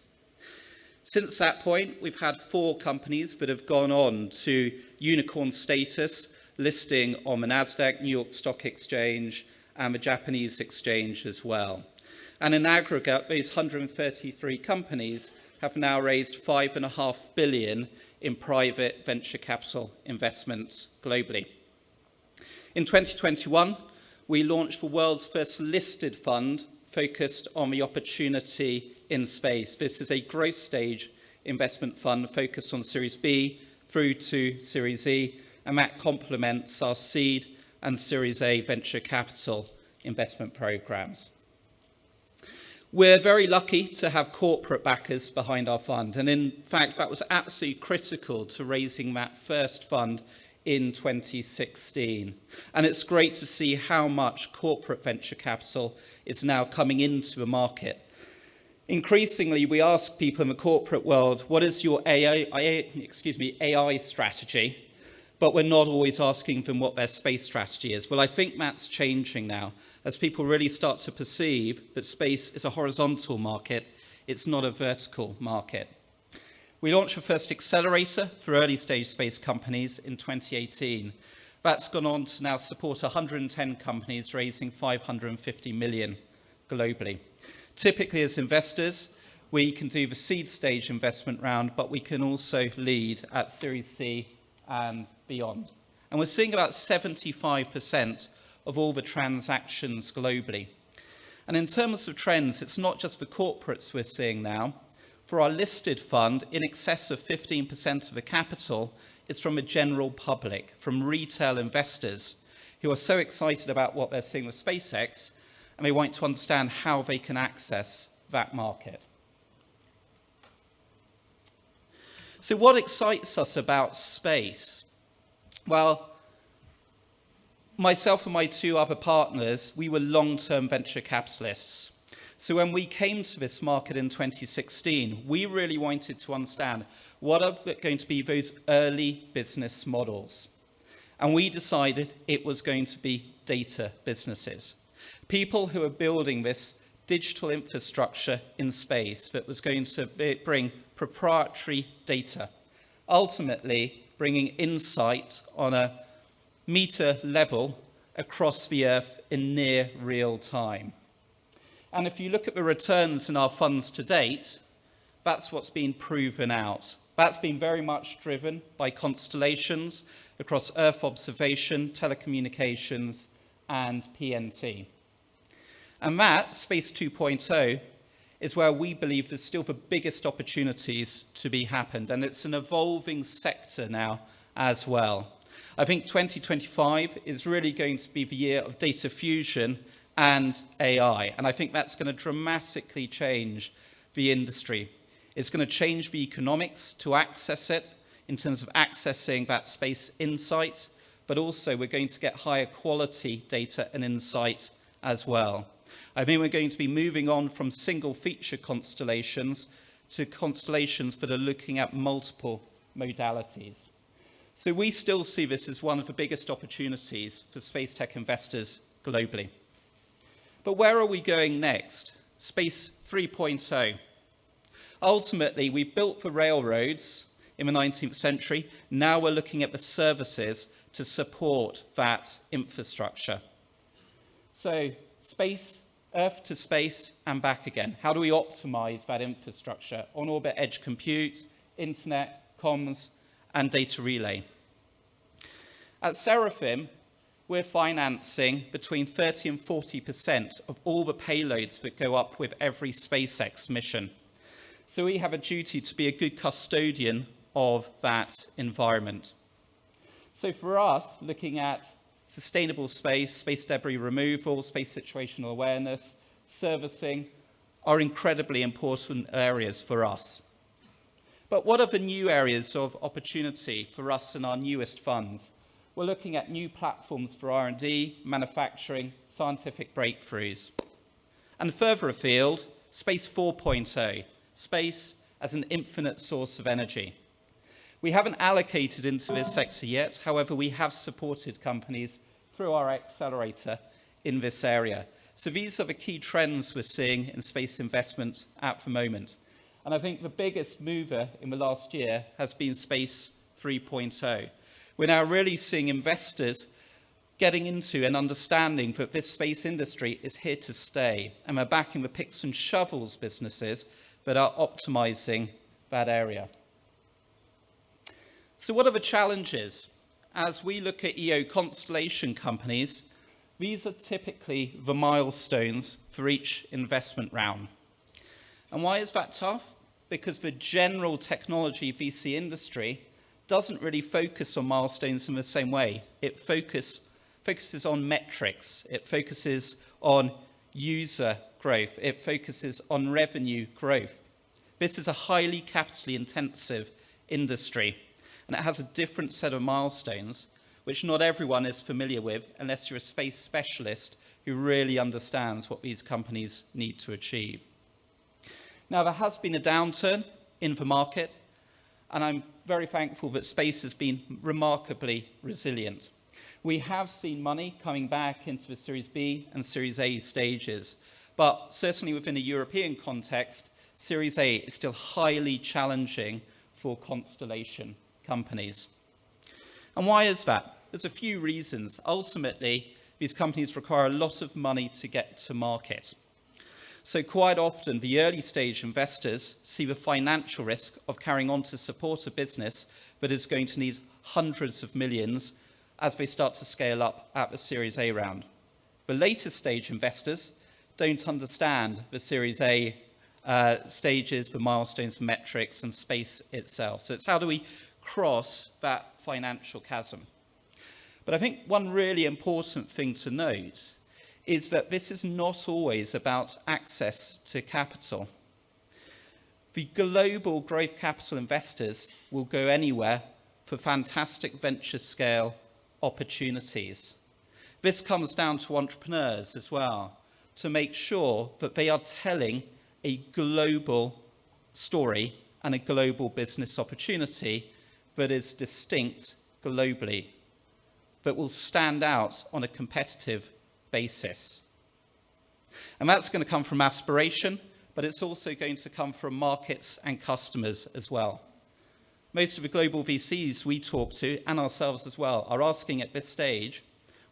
Since that point, we've had 4 companies that have gone on to unicorn status, listing on the Nasdaq, New York Stock Exchange, and the Japanese exchange as well. And in aggregate, those 133 companies have now raised $5.5 billion in private venture capital investment globally. In 2021, we launched the world's first listed fund focused on the opportunity in space. This is a growth stage investment fund focused on Series B through to Series E, and that complements our seed and Series A venture capital investment programs. We're very lucky to have corporate backers behind our fund, and in fact that was absolutely critical to raising that first fund in 2016. And it's great to see how much corporate venture capital is now coming into the market. Increasingly, we ask people in the corporate world, what is your AI strategy? But we're not always asking them what their space strategy is. Well, I think that's changing now, as people really start to perceive that space is a horizontal market, it's not a vertical market. We launched the first accelerator for early stage space companies in 2018. That's gone on to now support 110 companies raising 550 million globally. Typically as investors, we can do the seed stage investment round, but we can also lead at Series C and beyond. And we're seeing about 75% of all the transactions globally. And in terms of trends, it's not just the corporates we're seeing now. For our listed fund, in excess of 15% of the capital is from the general public, from retail investors who are so excited about what they're seeing with SpaceX, and they want to understand how they can access that market. So what excites us about space? Well, myself and my 2 other partners, we were long-term venture capitalists. So when we came to this market in 2016, we really wanted to understand what are going to be those early business models. And we decided it was going to be data businesses. People who are building this digital infrastructure in space that was going to bring proprietary data, ultimately bringing insight on a meter level across the Earth in near real time. And if you look at the returns in our funds to date, that's what's been proven out. That's been very much driven by constellations across Earth observation, telecommunications, and PNT. And that, Space 2.0, is where we believe there's still the biggest opportunities to be happened. And it's an evolving sector now as well. I think 2025 is really going to be the year of data fusion and AI. And I think that's going to dramatically change the industry. It's going to change the economics to access it in terms of accessing that space insight, but also we're going to get higher quality data and insight as well. I think we're going to be moving on from single feature constellations to constellations that are looking at multiple modalities. So we still see this as one of the biggest opportunities for space tech investors globally. But where are we going next? Space 3.0. Ultimately, we built the railroads in the 19th century. Now we're looking at the services to support that infrastructure. So space, Earth to space and back again. How do we optimize that infrastructure? On-orbit edge compute, internet, comms, and data relay. At Seraphim, we're financing between 30 and 40% of all the payloads that go up with every SpaceX mission. So we have a duty to be a good custodian of that environment. So for us, looking at sustainable space, space debris removal, space situational awareness, servicing are incredibly important areas for us. But what are the new areas of opportunity for us in our newest funds? We're looking at new platforms for R&D, manufacturing, scientific breakthroughs. And further afield, Space 4.0, space as an infinite source of energy. We haven't allocated into this sector yet, however, we have supported companies through our accelerator in this area. So these are the key trends we're seeing in space investment at the moment. And I think the biggest mover in the last year has been Space 3.0. We're now really seeing investors getting into and understanding that this space industry is here to stay. And we're backing the picks and shovels businesses that are optimizing that area. So what are the challenges? As we look at EO constellation companies, these are typically the milestones for each investment round. And why is that tough? Because the general technology VC industry doesn't really focus on milestones in the same way. It focuses on metrics. It focuses on user growth. It focuses on revenue growth. This is a highly capitally intensive industry, and it has a different set of milestones, which not everyone is familiar with unless you're a space specialist who really understands what these companies need to achieve. Now, there has been a downturn in the market, and I'm very thankful that space has been remarkably resilient. We have seen money coming back into the Series B and Series A stages, but certainly within a European context, Series A is still highly challenging for constellation companies. And why is that? There's a few reasons. Ultimately, these companies require a lot of money to get to market. So quite often, the early stage investors see the financial risk of carrying on to support a business that is going to need hundreds of millions as they start to scale up at the Series A round. The later stage investors don't understand the Series A stages, the milestones, the metrics, and space itself. So it's how do we cross that financial chasm? But I think one really important thing to note is that this is not always about access to capital. The global growth capital investors will go anywhere for fantastic venture scale opportunities. This comes down to entrepreneurs as well, to make sure that they are telling a global story and a global business opportunity that is distinct globally, that will stand out on a competitive basis. And that's going to come from aspiration, but it's also going to come from markets and customers as well. Most of the global VCs we talk to, and ourselves as well, are asking at this stage,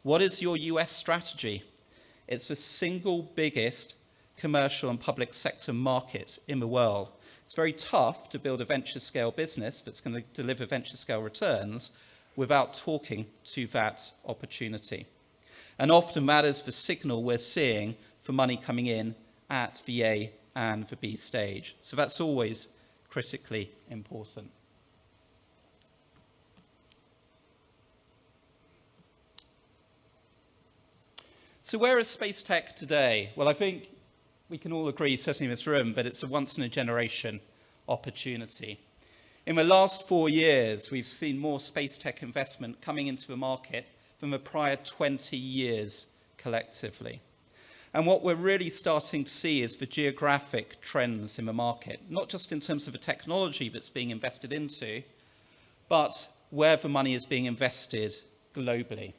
what is your US strategy? It's the single biggest commercial and public sector market in the world. It's very tough to build a venture scale business that's going to deliver venture scale returns without talking to that opportunity. And often that is the signal we're seeing for money coming in at the A and the B stage. So that's always critically important. So where is space tech today? Well, I think we can all agree, certainly in this room, that it's a once-in-a-generation opportunity. In the last 4 years, we've seen more space tech investment coming into the market than the prior 20 years collectively. And what we're really starting to see is the geographic trends in the market, not just in terms of the technology that's being invested into, but where the money is being invested globally.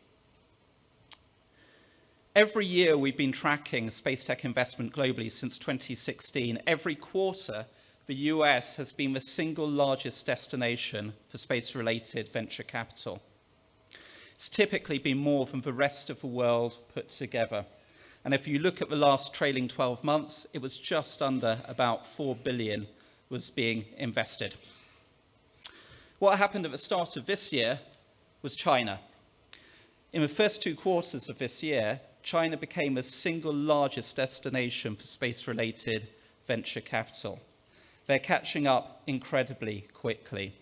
Every year we've been tracking space tech investment globally since 2016. Every quarter, the US has been the single largest destination for space-related venture capital. It's typically been more than the rest of the world put together. And if you look at the last trailing 12 months, it was just under about 4 billion was being invested. What happened at the start of this year was China. In the first 2 quarters of this year, China became the single largest destination for space-related venture capital. They're catching up incredibly quickly.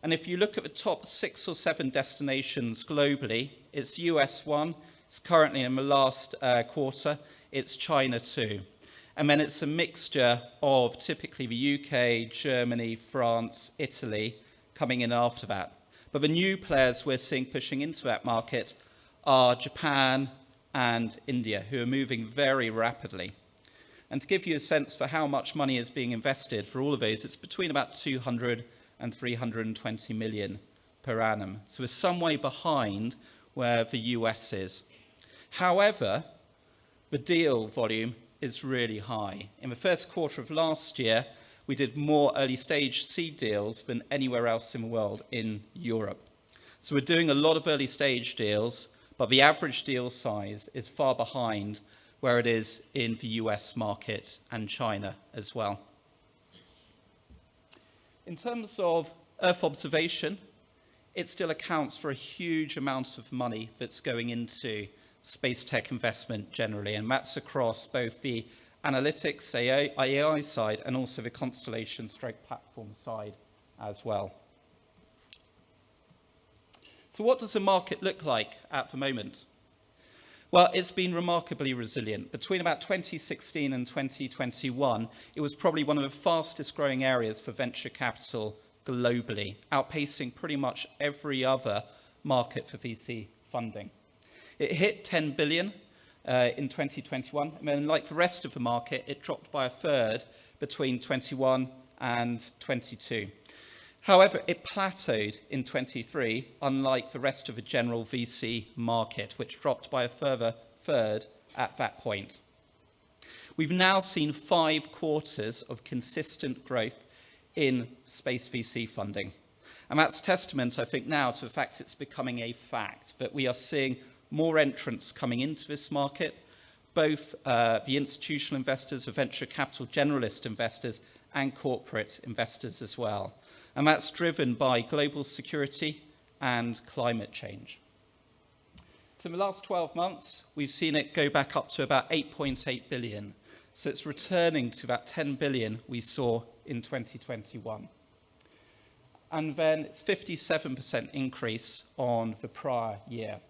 And if you look at the top 6 or 7 destinations globally, it's US 1, it's currently in the last quarter, it's China 2. And then it's a mixture of typically the UK, Germany, France, Italy coming in after that. But the new players we're seeing pushing into that market are Japan and India, who are moving very rapidly. And to give you a sense for how much money is being invested for all of those, it's between about 200 and 320 million per annum. So we're some way behind where the US is. However, the deal volume is really high. In the first quarter of last year, we did more early stage seed deals than anywhere else in the world in Europe. So we're doing a lot of early stage deals, but the average deal size is far behind where it is in the US market and China as well. In terms of Earth observation, it still accounts for a huge amount of money that's going into space tech investment generally, and that's across both the analytics, AI side, and also the constellation stroke platform side as well. So what does the market look like at the moment? Well, it's been remarkably resilient. Between about 2016 and 2021, it was probably one of the fastest growing areas for venture capital globally, outpacing pretty much every other market for VC funding. It hit 10 billion in 2021, and then like the rest of the market, it dropped by a third between 21 and 22. However, it plateaued in 23, unlike the rest of the general VC market, which dropped by a further third at that point. We've now seen 5 quarters of consistent growth in space VC funding. And that's testament, I think, now to the fact it's becoming a fact that we are seeing more entrants coming into this market, both the institutional investors, the venture capital generalist investors, and corporate investors as well. And that's driven by global security and climate change. So in the last 12 months, we've seen it go back up to about 8.8 billion. So it's returning to that 10 billion we saw in 2021. And then it's 57% increase on the prior year.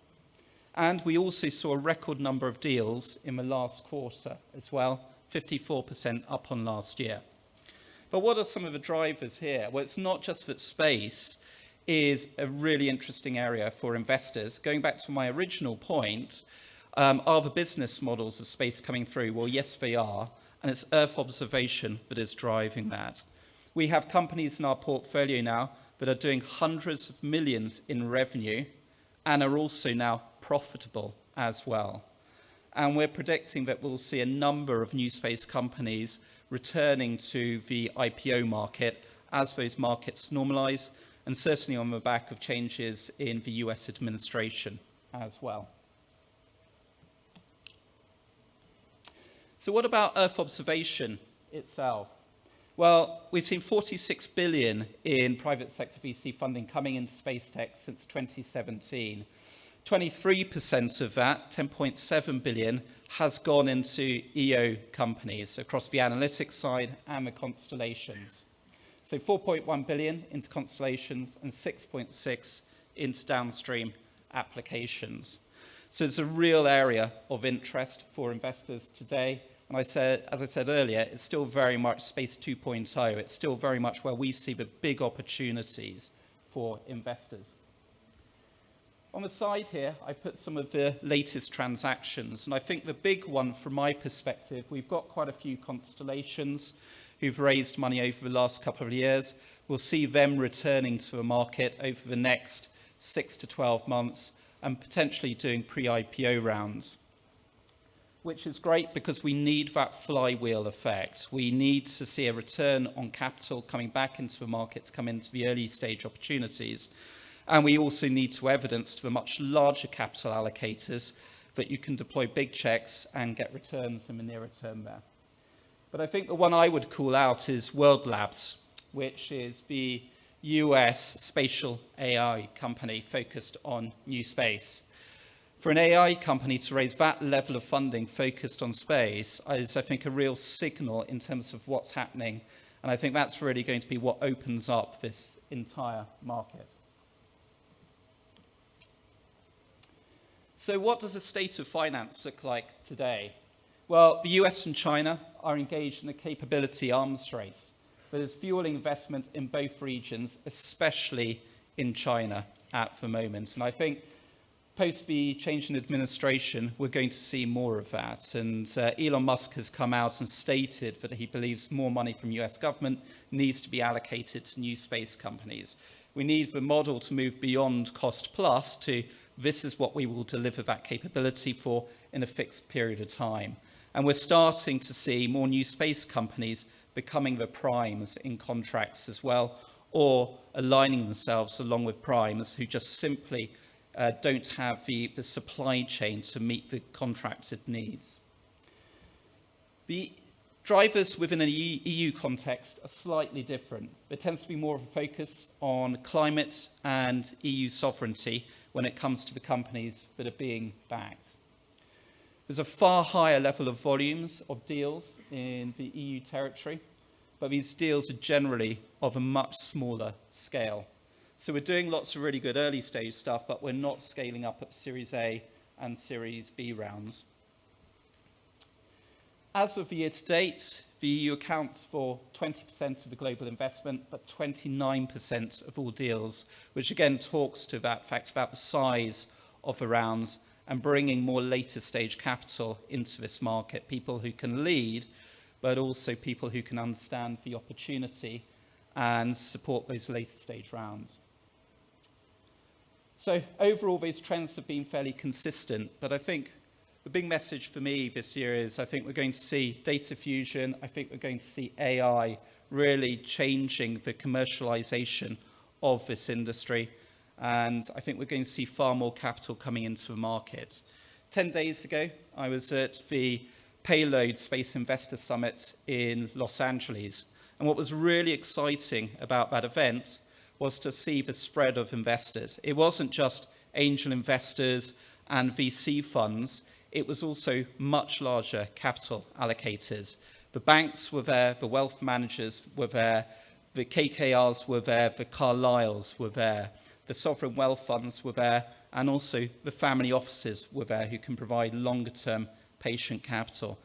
And we also saw a record number of deals in the last quarter as well, 54% up on last year. But what are some of the drivers here? Well, it's not just that space is a really interesting area for investors. Going back to my original point, are the business models of space coming through? Well, yes, they are. And it's Earth observation that is driving that. We have companies in our portfolio now that are doing hundreds of millions in revenue and are also now profitable as well. And we're predicting that we'll see a number of new space companies returning to the IPO market as those markets normalize, and certainly on the back of changes in the US administration as well. So what about Earth observation itself? Well, we've seen 46 billion in private sector VC funding coming into space tech since 2017. 23% of that, 10.7 billion, has gone into EO companies across the analytics side and the constellations. So 4.1 billion into constellations and 6.6 into downstream applications. So it's a real area of interest for investors today. And as I said earlier, it's still very much space 2.0. It's still very much where we see the big opportunities for investors. On the side here, I put some of the latest transactions. And I think the big one from my perspective, we've got quite a few constellations who've raised money over the last couple of years. We'll see them returning to a market over the next 6 to 12 months and potentially doing pre-IPO rounds, which is great because we need that flywheel effect. We need to see a return on capital coming back into the market to come into the early stage opportunities. And we also need to evidence to the much larger capital allocators that you can deploy big checks and get returns in the nearer term there. But I think the one I would call out is World Labs, which is the US spatial AI company focused on new space. For an AI company to raise that level of funding focused on space is, I think, a real signal in terms of what's happening And I think that's really going to be what opens up this entire market. So what does the state of finance look like today? Well, the US and China are engaged in a capability arms race that is fueling investment in both regions, especially in China at the moment. And I think post the change in administration, we're going to see more of that. And Elon Musk has come out and stated that he believes more money from US government needs to be allocated to new space companies. We need the model to move beyond cost plus to this is what we will deliver that capability for in a fixed period of time. And we're starting to see more new space companies becoming the primes in contracts as well, or aligning themselves along with primes who just simply don't have the supply chain to meet the contracted needs. The drivers within an EU context are slightly different. There tends to be more of a focus on climate and EU sovereignty when it comes to the companies that are being backed. There's a far higher level of volumes of deals in the EU territory, but these deals are generally of a much smaller scale. So we're doing lots of really good early stage stuff, but we're not scaling up at Series A and Series B rounds. As of the year to date, the EU accounts for 20% of the global investment, but 29% of all deals, which again talks to that fact about the size of the rounds and bringing more later stage capital into this market, people who can lead, but also people who can understand the opportunity and support those later stage rounds. So overall, these trends have been fairly consistent, but I think the big message for me this year is I think we're going to see data fusion, I think we're going to see AI really changing the commercialization of this industry, and I think we're going to see far more capital coming into the market. 10 days ago, I was at the Payload Space Investor Summit in Los Angeles, and what was really exciting about that event was to see the spread of investors. It wasn't just angel investors and VC funds, it was also much larger capital allocators. The banks were there, the wealth managers were there, the KKRs were there, the Carlyles were there, the sovereign wealth funds were there, and also the family offices were there who can provide longer-term patient capital.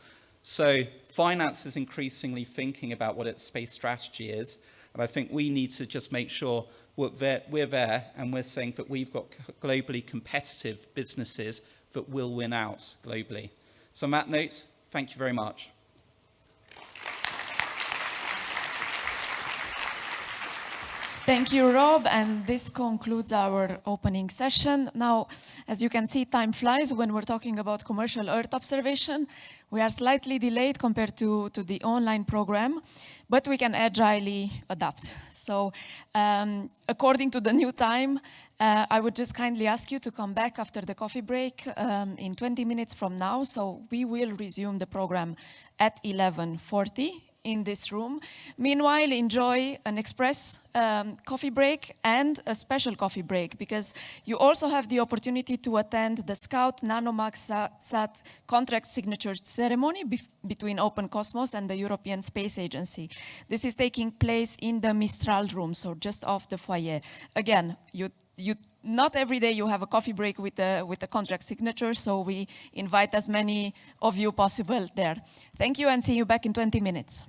So finance is increasingly thinking about what its space strategy is, and I think we need to just make sure we're there and we're saying that we've got globally competitive businesses that will win out globally. So on that note, thank you very much. Thank you, Rob, and this concludes our opening session. Now, as you can see, time flies when we're talking about commercial Earth observation. We are slightly delayed compared to the online program, but we can agilely adapt. So, according to the new time, I would just kindly ask you to come back after the coffee break in 20 minutes from now. So we will resume the program at 11:40 in this room. Meanwhile, enjoy an express coffee break and a special coffee break, because you also have the opportunity to attend the Scout NanoMaxSat contract signature ceremony between Open Cosmos and the European Space Agency. This is taking place in the Mistral room, so just off the foyer. Again, not every day you have a coffee break with the contract signature, so we invite as many of you possible there. Thank you and see you back in 20 minutes.